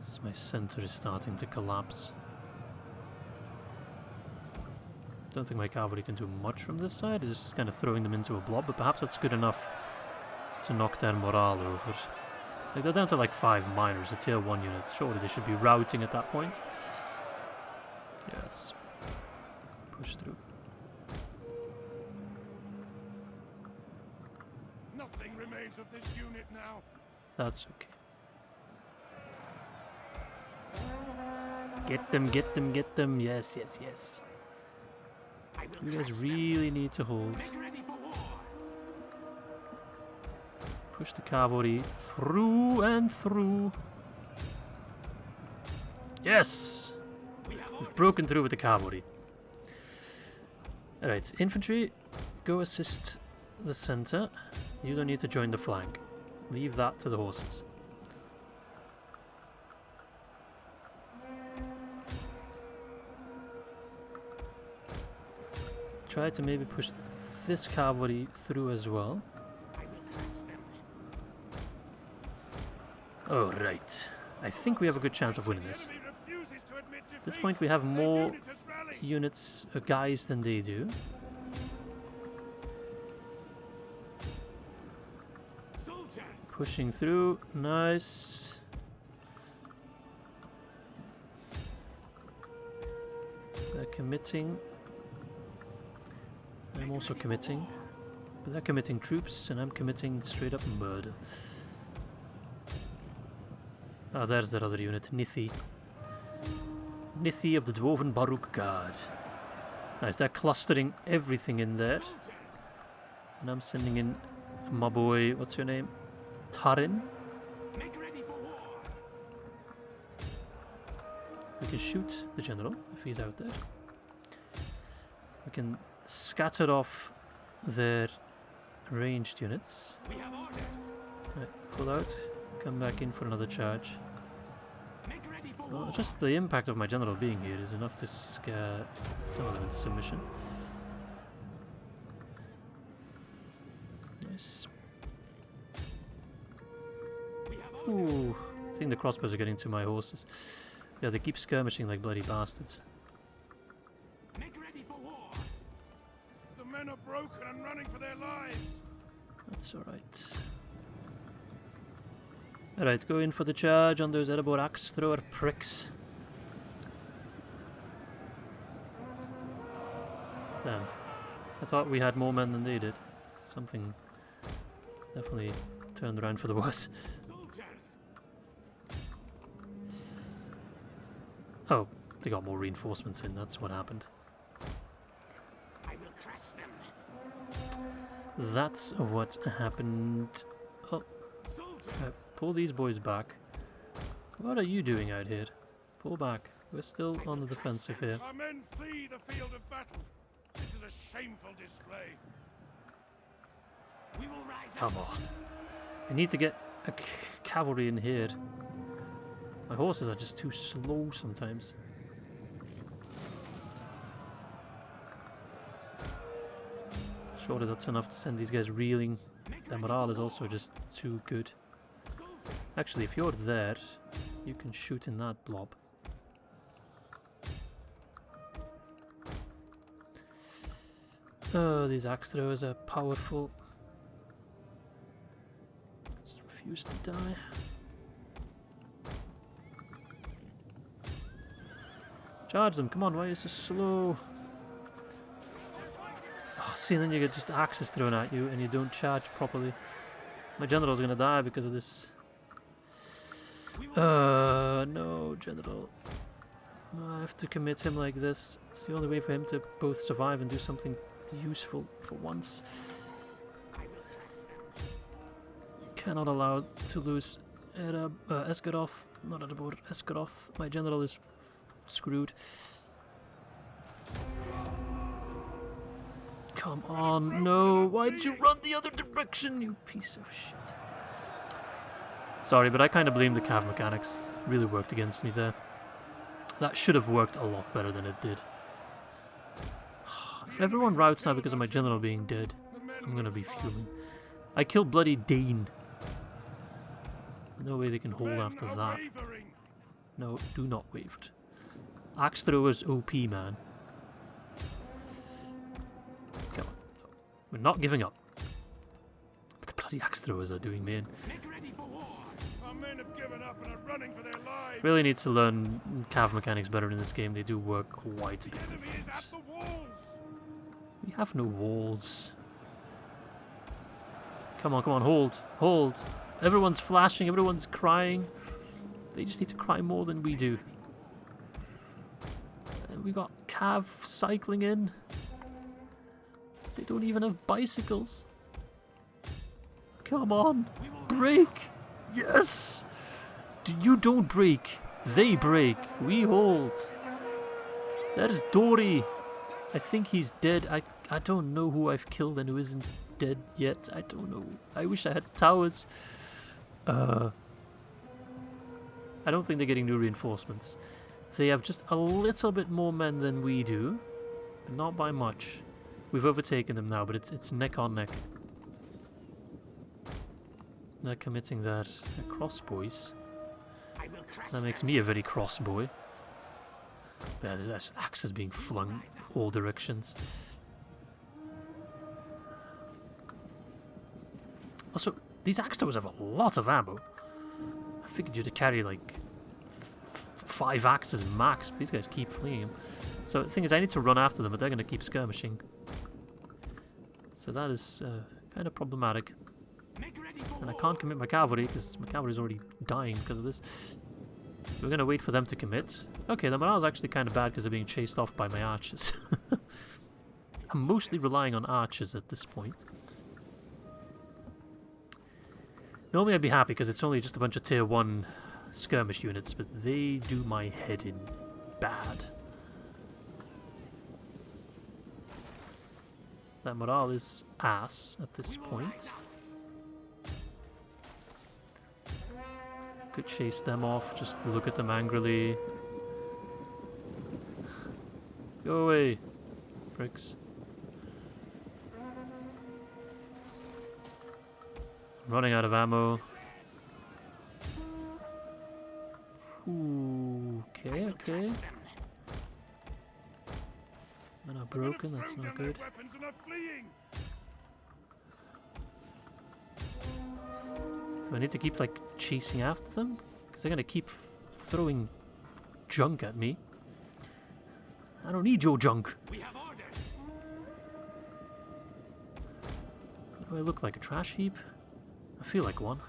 So my center is starting to collapse. Don't think my cavalry can do much from this side. It's just kind of throwing them into a blob, but perhaps that's good enough to knock their morale over. Like, they're down to like 5 miners, a tier 1 unit. Surely they should be routing at that point. Yes. Push through.
Nothing remains of this unit now.
That's okay. Get them, get them, get them. Yes, yes, yes. You guys really need to hold.
Make ready for war.
Push the cavalry through and through. Yes! We've broken through with the cavalry. Alright, infantry, go assist the center. You don't need to join the flank. Leave that to the horses. Try to maybe push this cavalry through as well. Oh, right. I think we have a good chance of winning this. At this point we have more units, guys than they do. Pushing through, nice. They're committing. I'm also committing. But they're committing troops, and I'm committing straight up murder. Ah, there's that other unit, Nithi. Nithi of the Dwarven Baruch Guard. Nice, they're clustering everything in there. And I'm sending in my boy, what's your name? Tarin. We can shoot the general if he's out there. We can scatter off their ranged units. Right, pull out, come back in for another charge. Well, just the impact of my general being here is enough to scare some of them into submission. Nice. Ooh, I think the crossbows are getting to my horses. Yeah, they keep skirmishing like bloody bastards.
The men are broken and running for their lives.
That's alright. Alright, go in for the charge on those Erebor axe thrower pricks. Damn. I thought we had more men than they did. Something Definitely turned around for the worse. Oh, they got more reinforcements in, that's what happened. That's what happened. Oh, pull these boys back. What are you doing out here? Pull back. We're still on the defensive here.
Our men flee the field of battle. This is a shameful display. We will rise.
Come on. I need to get a cavalry in here. My horses are just too slow sometimes. Surely that's enough to send these guys reeling. Their morale is also just too good. Actually, if you're there, you can shoot in that blob. Oh, these axe throwers are powerful. Just refuse to die. Charge them, come on, why are you so slow? Oh, see, and then you get just axes thrown at you and you don't charge properly. My general's gonna die because of this. No, general. I have to commit him like this. It's the only way for him to both survive and do something useful for once. Cannot allow to lose Esgaroth. Not at the border. Esgaroth. My general is screwed. Come on, no. Why did you run the other direction, you piece of shit? Sorry, but I kind of blame the cav mechanics. Really worked against me there. That should have worked a lot better than it did. If everyone routs now because of my general being dead, I'm gonna be fuming. I killed bloody Dane. No way they can hold after that. No, do not waver. Axe throwers OP, man. Come on. We're not giving up. What the bloody axe throwers are doing, man. Really need to learn cav mechanics better in this game. They do work quite a bit different. We have no walls. Come on, come on, hold, hold. Everyone's flashing, everyone's crying. They just need to cry more than we do. And we got cav cycling in. They don't even have bicycles. Come on, break. Yes! You don't break. They break. We hold. There's Dory. I think he's dead. I don't know who I've killed and who isn't dead yet. I don't know. I wish I had towers. I don't think they're getting new reinforcements. They have just a little bit more men than we do. But not by much. We've overtaken them now, but it's neck on neck. They're committing that. They're crossboys. That makes me a very cross boy. Yeah, this axe is being flung all directions. Also, these axe throwers have a lot of ammo. I figured you'd carry like 5 axes max, but these guys keep fleeing them. So the thing is, I need to run after them, but they're going to keep skirmishing. So that is kind of problematic. And I can't commit my cavalry because my cavalry is already dying because of this. So we're going to wait for them to commit. Okay, the morale's actually kind of bad because they're being chased off by my archers. I'm mostly relying on archers at this point. Normally I'd be happy because it's only just a bunch of tier 1 skirmish units, but they do my head in bad. That morale is ass at this point. Could chase them off, just look at them angrily. Go away, pricks. I'm running out of ammo. Ooh, okay, okay. Men are broken, that's not good. Do I need to keep, like, chasing after them? Because they're going to keep throwing junk at me. I don't need your junk. Do I look like a trash heap? I feel like one.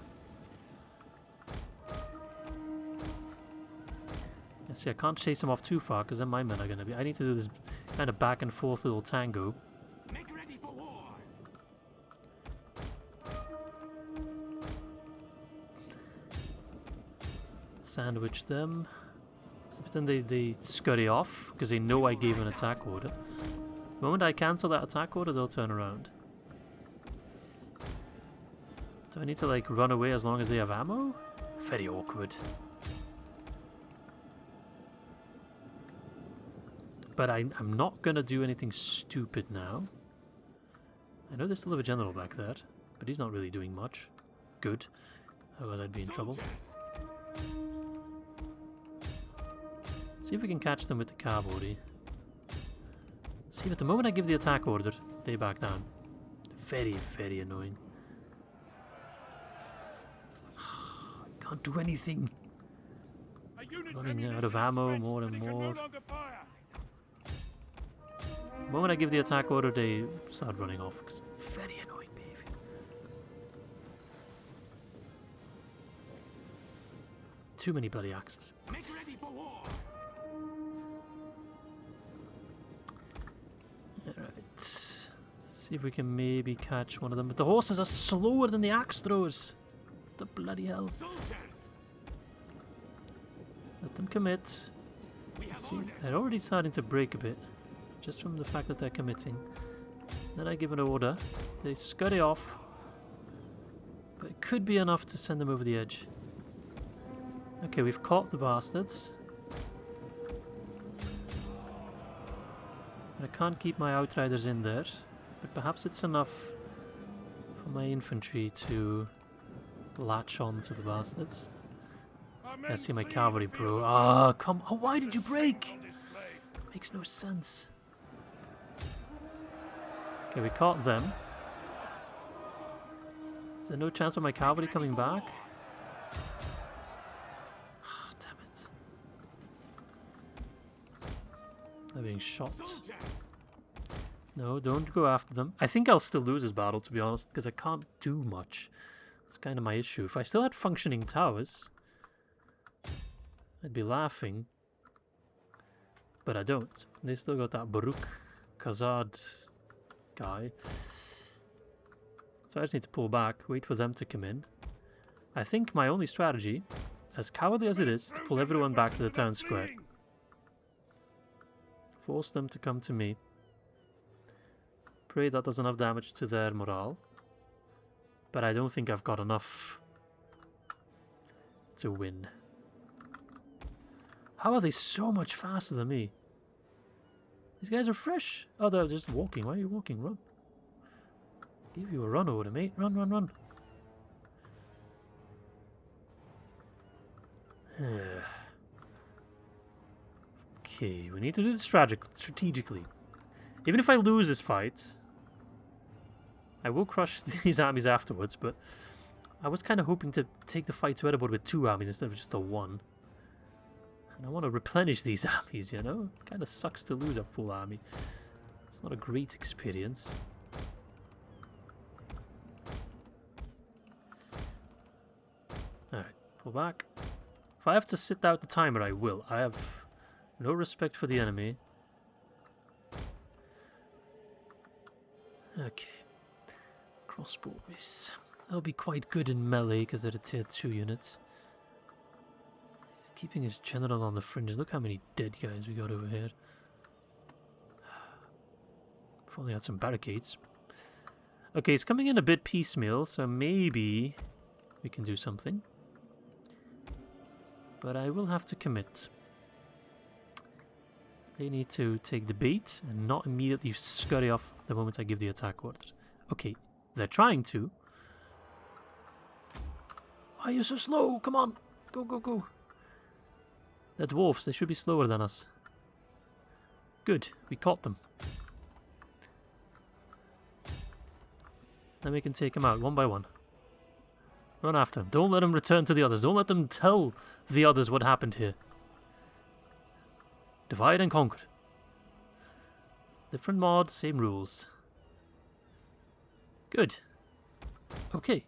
Yeah, see, I can't chase him off too far because then my men are going to be... I need to do this kind of back and forth little tango.
Make ready for war.
Sandwich them. But then they scurry off because they know I gave an attack order. The moment I cancel that attack order, they'll turn around. Do I need to like run away as long as they have ammo? Very awkward. But I'm not gonna do anything stupid now. I know they still have a general back there, but he's not really doing much. Good. Otherwise I'd be in trouble. See if we can catch them with the cavalry. See, but the moment I give the attack order, they back down. Very, very annoying. Can't do anything. Running out of ammo more and more. The moment I give the attack order, they start running off. Cause very annoying behavior. Too many bloody axes.
Make ready for war.
Alright. See if we can maybe catch one of them. But the horses are slower than the axe throwers. The bloody hell.
Soldiers.
Let them commit. See, they're already starting to break a bit. Just from the fact that they're committing. Then I give an order. They scurry off. But it could be enough to send them over the edge. Okay, we've caught the bastards. I can't keep my outriders in there. But perhaps it's enough for my infantry to latch on to the bastards. I see my cavalry, bro. Ah, come. Oh, why did you break? Makes no sense. Okay, we caught them. Is there no chance of my cavalry coming back? Oh, damn it. They're being shot. No, don't go after them. I think I'll still lose this battle, to be honest, because I can't do much. That's kind of my issue. If I still had functioning towers, I'd be laughing. But I don't. They still got that Baruch Khazad guy. So I just need to pull back, wait for them to come in. I think my only strategy, as cowardly as it is to pull everyone back to the town square. Force them to come to me. Pray that does enough damage to their morale. But I don't think I've got enough to win. How are they so much faster than me? These guys are fresh. Oh, they're just walking. Why are you walking? Run. Give you a run order, mate. Run, run, run. Okay, we need to do this strategically. Even if I lose this fight, I will crush these armies afterwards, but I was kind of hoping to take the fight to Erebor with 2 armies instead of just the 1. And I want to replenish these armies, you know? It kind of sucks to lose a full army. It's not a great experience. Alright, pull back. If I have to sit out the timer, I will. I have no respect for the enemy. Okay. Crossbows. They'll be quite good in melee because they're a tier 2 unit. He's keeping his general on the fringes. Look how many dead guys we got over here. If only had some barricades. Okay, he's coming in a bit piecemeal, so maybe we can do something. But I will have to commit. They need to take the bait and not immediately scurry off the moment I give the attack order. Okay, they're trying to. Why are you so slow? Come on. Go, go, go. They're dwarfs. They should be slower than us. Good. We caught them. Then we can take them out one by one. Run after them. Don't let them return to the others. Don't let them tell the others what happened here. Divide and conquer. Different mod, same rules. Good. Okay.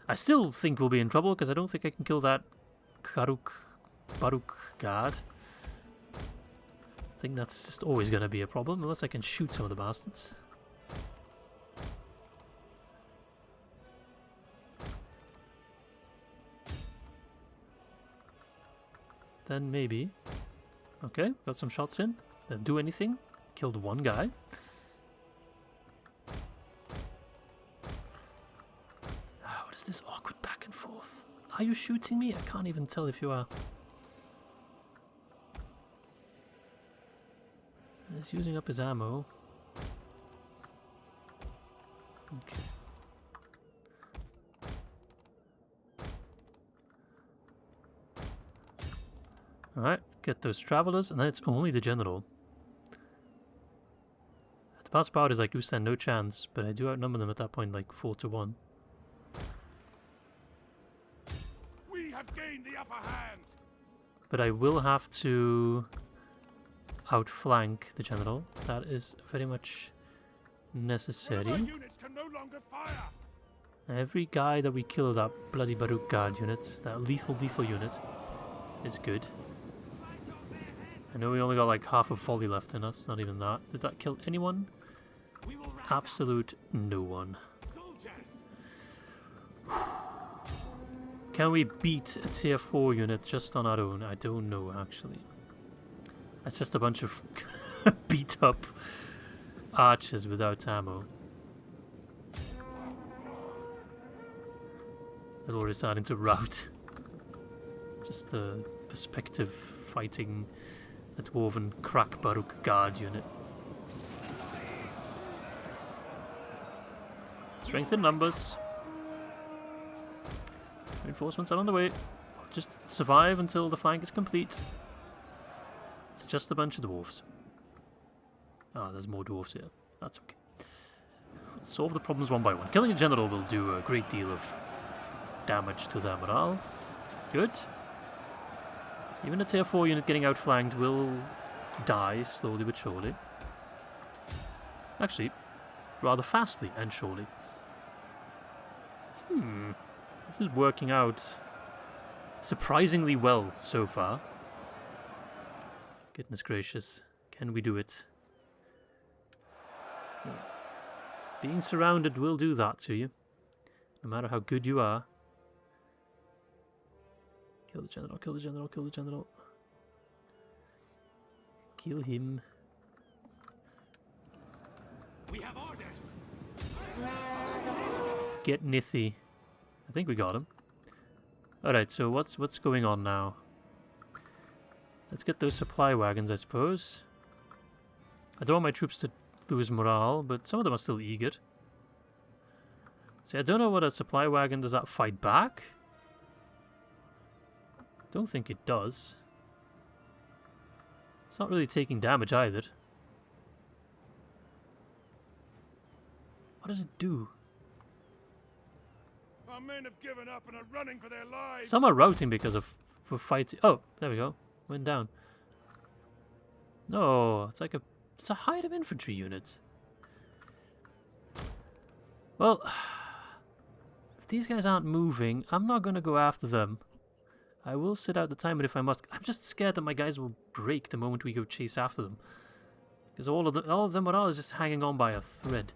I still think we'll be in trouble because I don't think I can kill that Baruch guard. I think that's just always going to be a problem unless I can shoot some of the bastards. Then maybe. Okay, got some shots in. Didn't do anything. Killed one guy. What is this awkward back and forth? Are you shooting me? I can't even tell if you are. He's using up his ammo. Okay. Alright, get those travelers, and then it's only the general. The pass power is like, you stand no chance, but I do outnumber them at that point, like 4-1.
We have gained the upper hand.
But I will have to outflank the general. That is very much necessary.
Our units can no longer fire.
Every guy that we kill, that bloody Baruch guard unit, that lethal unit, is good. I know we only got like half of FOLLY left in us, not even that. Did that kill anyone? Absolute no one. Can we beat a tier 4 unit just on our own? I don't know, actually. It's just a bunch of beat up archers without ammo. They're already starting to rout. Just the perspective fighting a dwarven crack Baruch guard unit. Strength in numbers. Reinforcements are on the way. Just survive until the flank is complete. It's just a bunch of dwarves. Ah, there's more dwarves here. That's okay. Solve the problems one by one. Killing a general will do a great deal of damage to their morale. Good. Even a tier 4 unit getting outflanked will die slowly but surely. Actually, rather fastly and surely. This is working out surprisingly well so far. Goodness gracious, can we do it? Yeah. Being surrounded will do that to you, no matter how good you are. Kill the general, kill the general, kill the general. Kill him.
We have orders.
Get Nithy. I think we got him. Alright, so what's going on now? Let's get those supply wagons, I suppose. I don't want my troops to lose morale, but some of them are still eager. See, I don't know what a supply wagon does. That fight back? Don't think it does. It's not really taking damage either. What does it do?
Our men have given up and are running for their lives.
Some are routing because of fighting. Oh, there we go. Went down. No, it's like it's a hide of infantry unit. Well, if these guys aren't moving, I'm not going to go after them. I will sit out the timer if I must. I'm just scared that my guys will break the moment we go chase after them. Because all of them are just hanging on by a thread.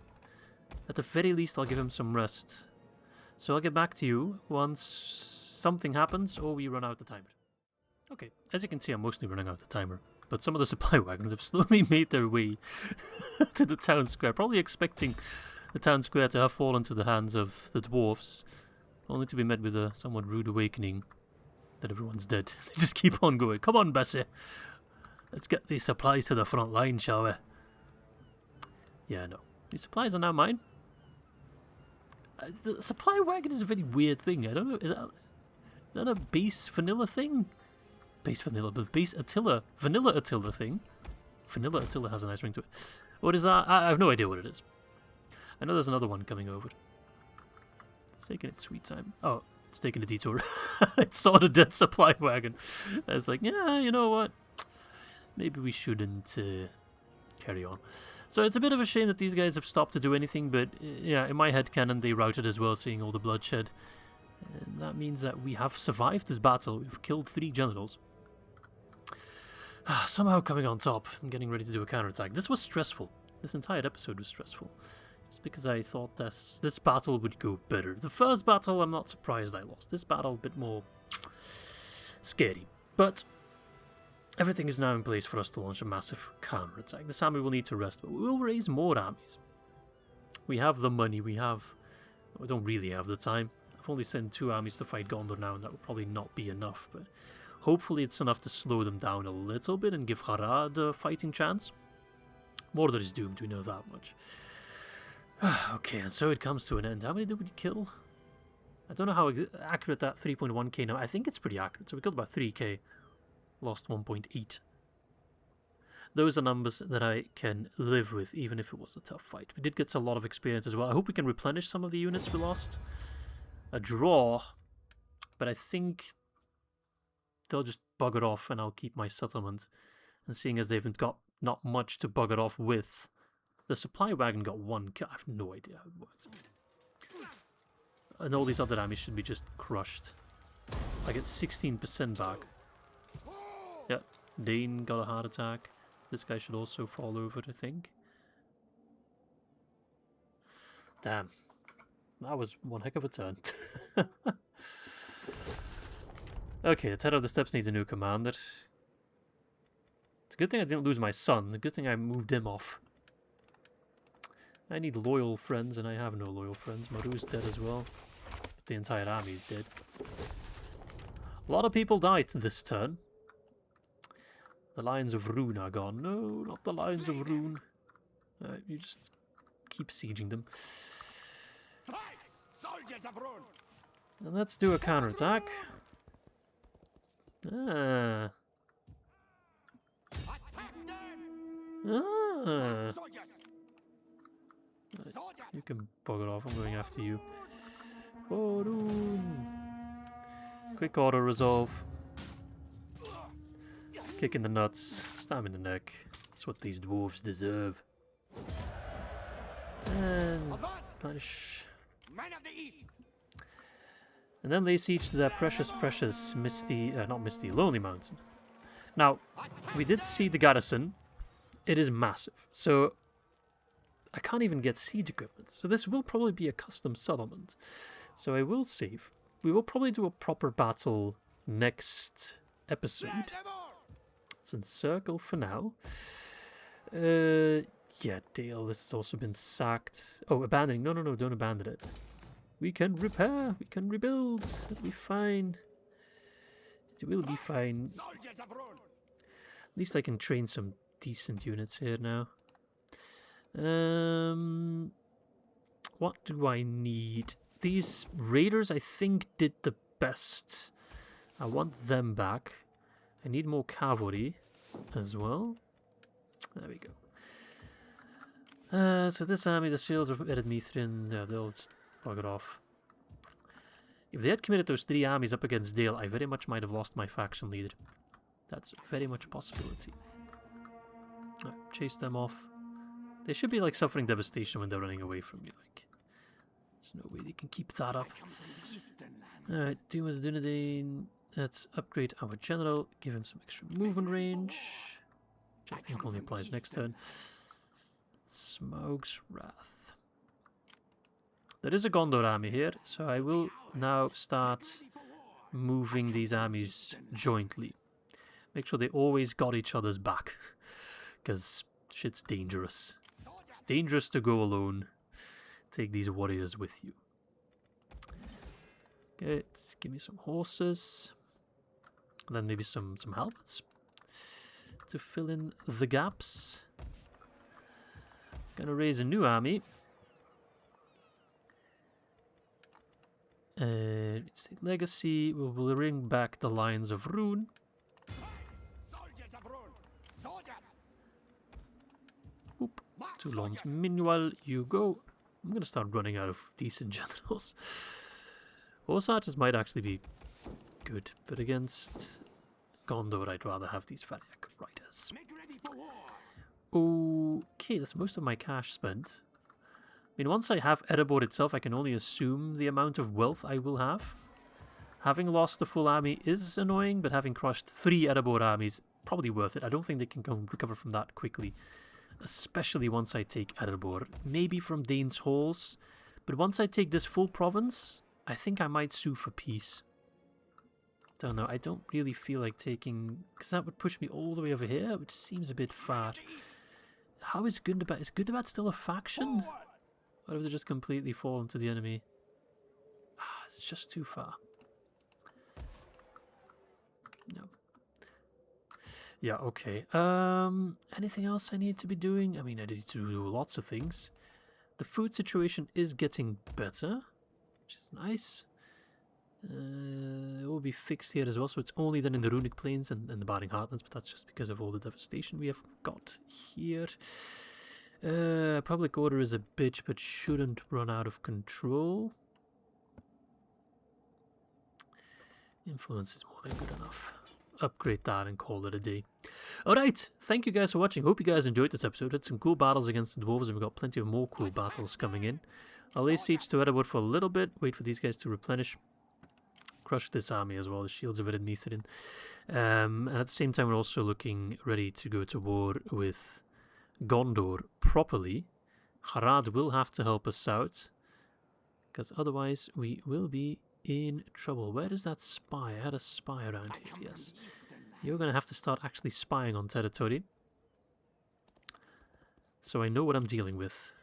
At the very least, I'll give them some rest. So I'll get back to you once something happens or we run out the timer. Okay, as you can see, I'm mostly running out the timer. But some of the supply wagons have slowly made their way to the town square. Probably expecting the town square to have fallen to the hands of the dwarves. Only to be met with a somewhat rude awakening that everyone's dead. They just keep on going. Come on, Bessie. Let's get these supplies to the front line, shall we? Yeah, no. These supplies are now mine. The supply wagon is a very weird thing. I don't know. Is that a base vanilla thing? Base vanilla, but base Atilla. Vanilla Atilla thing. Vanilla Atilla has a nice ring to it. What is that? I have no idea what it is. I know there's another one coming over. It's taking its sweet time. Oh, it's taking a detour. It saw the dead supply wagon. I was like, yeah, you know what? Maybe we shouldn't carry on. So it's a bit of a shame that these guys have stopped to do anything, but yeah, in my headcanon they routed as well, seeing all the bloodshed. And that means that we have survived this battle. We've killed 3 generals. Somehow coming on top and getting ready to do a counterattack. This was stressful. This entire episode was stressful. Just because I thought this battle would go better. The first battle, I'm not surprised I lost. This battle, a bit more scary. But everything is now in place for us to launch a massive counterattack. This army will need to rest, but we will raise more armies. We have the money, we don't really have the time. I've only sent 2 armies to fight Gondor now, and that will probably not be enough, but hopefully it's enough to slow them down a little bit and give Harad a fighting chance. Mordor is doomed, we know that much. Okay, and so it comes to an end. How many did we kill? I don't know how accurate that 3.1k now. I think it's pretty accurate. So we killed about 3k. Lost 1.8. Those are numbers that I can live with, even if it was a tough fight. We did get a lot of experience as well. I hope we can replenish some of the units we lost. A draw. But I think they'll just bugger off and I'll keep my settlement. And seeing as they've got not much to bugger off with, the supply wagon got 1 kill. I have no idea how it works. And all these other armies should be just crushed. I get 16% back. Yep, Dane got a heart attack. This guy should also fall over, I think. Damn. That was one heck of a turn. Okay, let's head up the steps, needs a new commander. It's a good thing I didn't lose my son. A good thing I moved him off. I need loyal friends, and I have no loyal friends. Maru's dead as well. But the entire army's dead. A lot of people died this turn. The Lions of Rhûn are gone. No, not the Lions of Rhûn. You just keep sieging them.
Soldiers of Rhûn.
And let's do a counterattack. Ah.
Attack them.
Ah.
Soldiers. Soldiers.
You can bugger off. I'm going after you. Rhûn. Quick auto resolve. Kick in the nuts. Stab in the neck. That's what these dwarves deserve. And punish.
Men of the East.
And then lay siege to their precious, Lonely Mountain. Now, we did see the garrison. It is massive. So, I can't even get siege equipment. So this will probably be a custom settlement. So I will save. We will probably do a proper battle next episode. Let's encircle for now. Yeah, Dale, this has also been sacked. Oh, abandoning. No, don't abandon it. We can repair. We can rebuild. It'll be fine. It will be fine. At least I can train some decent units here now. What do I need? These raiders, I think, did the best. I want them back. I need more cavalry as well. There we go. So this army, the Seals of Mithrin, yeah, they'll just bug it off. If they had committed those 3 armies up against Dale, I very much might have lost my faction leader. That's very much a possibility. Chase them off. They should be like suffering devastation when they're running away from you. Like, there's no way they can keep that up. Alright, Doom of the Dunedain. Let's upgrade our general. Give him some extra movement range, which I think only applies next turn. Smoke's Wrath. There is a Gondor army here, so I will now start moving these armies jointly. Make sure they always got each other's back, because shit's dangerous. It's dangerous to go alone. Take these warriors with you. Okay, give me some horses. And then maybe some helmets to fill in the gaps. Gonna raise a new army. State Legacy. We'll bring back the Lions of Rhûn.
Soldiers of Rhûn. Soldiers.
Oop. Too long. Meanwhile, you go. I'm gonna start running out of decent generals. Horse archers might actually be good, but against Gondor, I'd rather have these Variac riders.
Make ready for war.
Okay, that's most of my cash spent. I mean, once I have Erebor itself, I can only assume the amount of wealth I will have. Having lost the full army is annoying, but having crushed 3 Erebor armies, probably worth it. I don't think they can recover from that quickly, especially once I take Erebor. Maybe from Dane's Halls, but once I take this full province, I think I might sue for peace. Don't know, I don't really feel like taking, because that would push me all the way over here, which seems a bit far. How is Gundabad? Is Gundabad still a faction? Or have they just completely fallen to the enemy? Ah, it's just too far. No. Yeah, okay. Anything else I need to be doing? I mean, I need to do lots of things. The food situation is getting better, which is nice. It will be fixed here as well, so it's only then in the Runic Plains and the Baring Heartlands, but that's just because of all the devastation we have got here. Public order is a bitch, but shouldn't run out of control. Influence is more than good enough. Upgrade that and call it a day. Alright, thank you guys for watching. Hope you guys enjoyed this episode. Had some cool battles against the dwarves, and we've got plenty of more cool battles coming in. I'll lay siege to Erebor for a little bit, wait for these guys to replenish. Crush this army as well, the shields of Ered Mithrin. And at the same time, we're also looking ready to go to war with Gondor properly. Harad will have to help us out, because otherwise we will be in trouble. Where is that spy? I had a spy around here, yes. You're going to have to start actually spying on territory, so I know what I'm dealing with.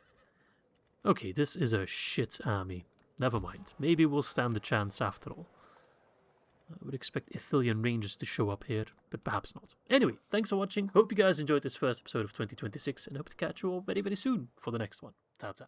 Okay, this is a shit army. Never mind. Maybe we'll stand a chance after all. I would expect Ithilien Rangers to show up here, but perhaps not. Anyway, thanks for watching. Hope you guys enjoyed this first episode of 2026, and hope to catch you all very, very soon for the next one. Ta-ta.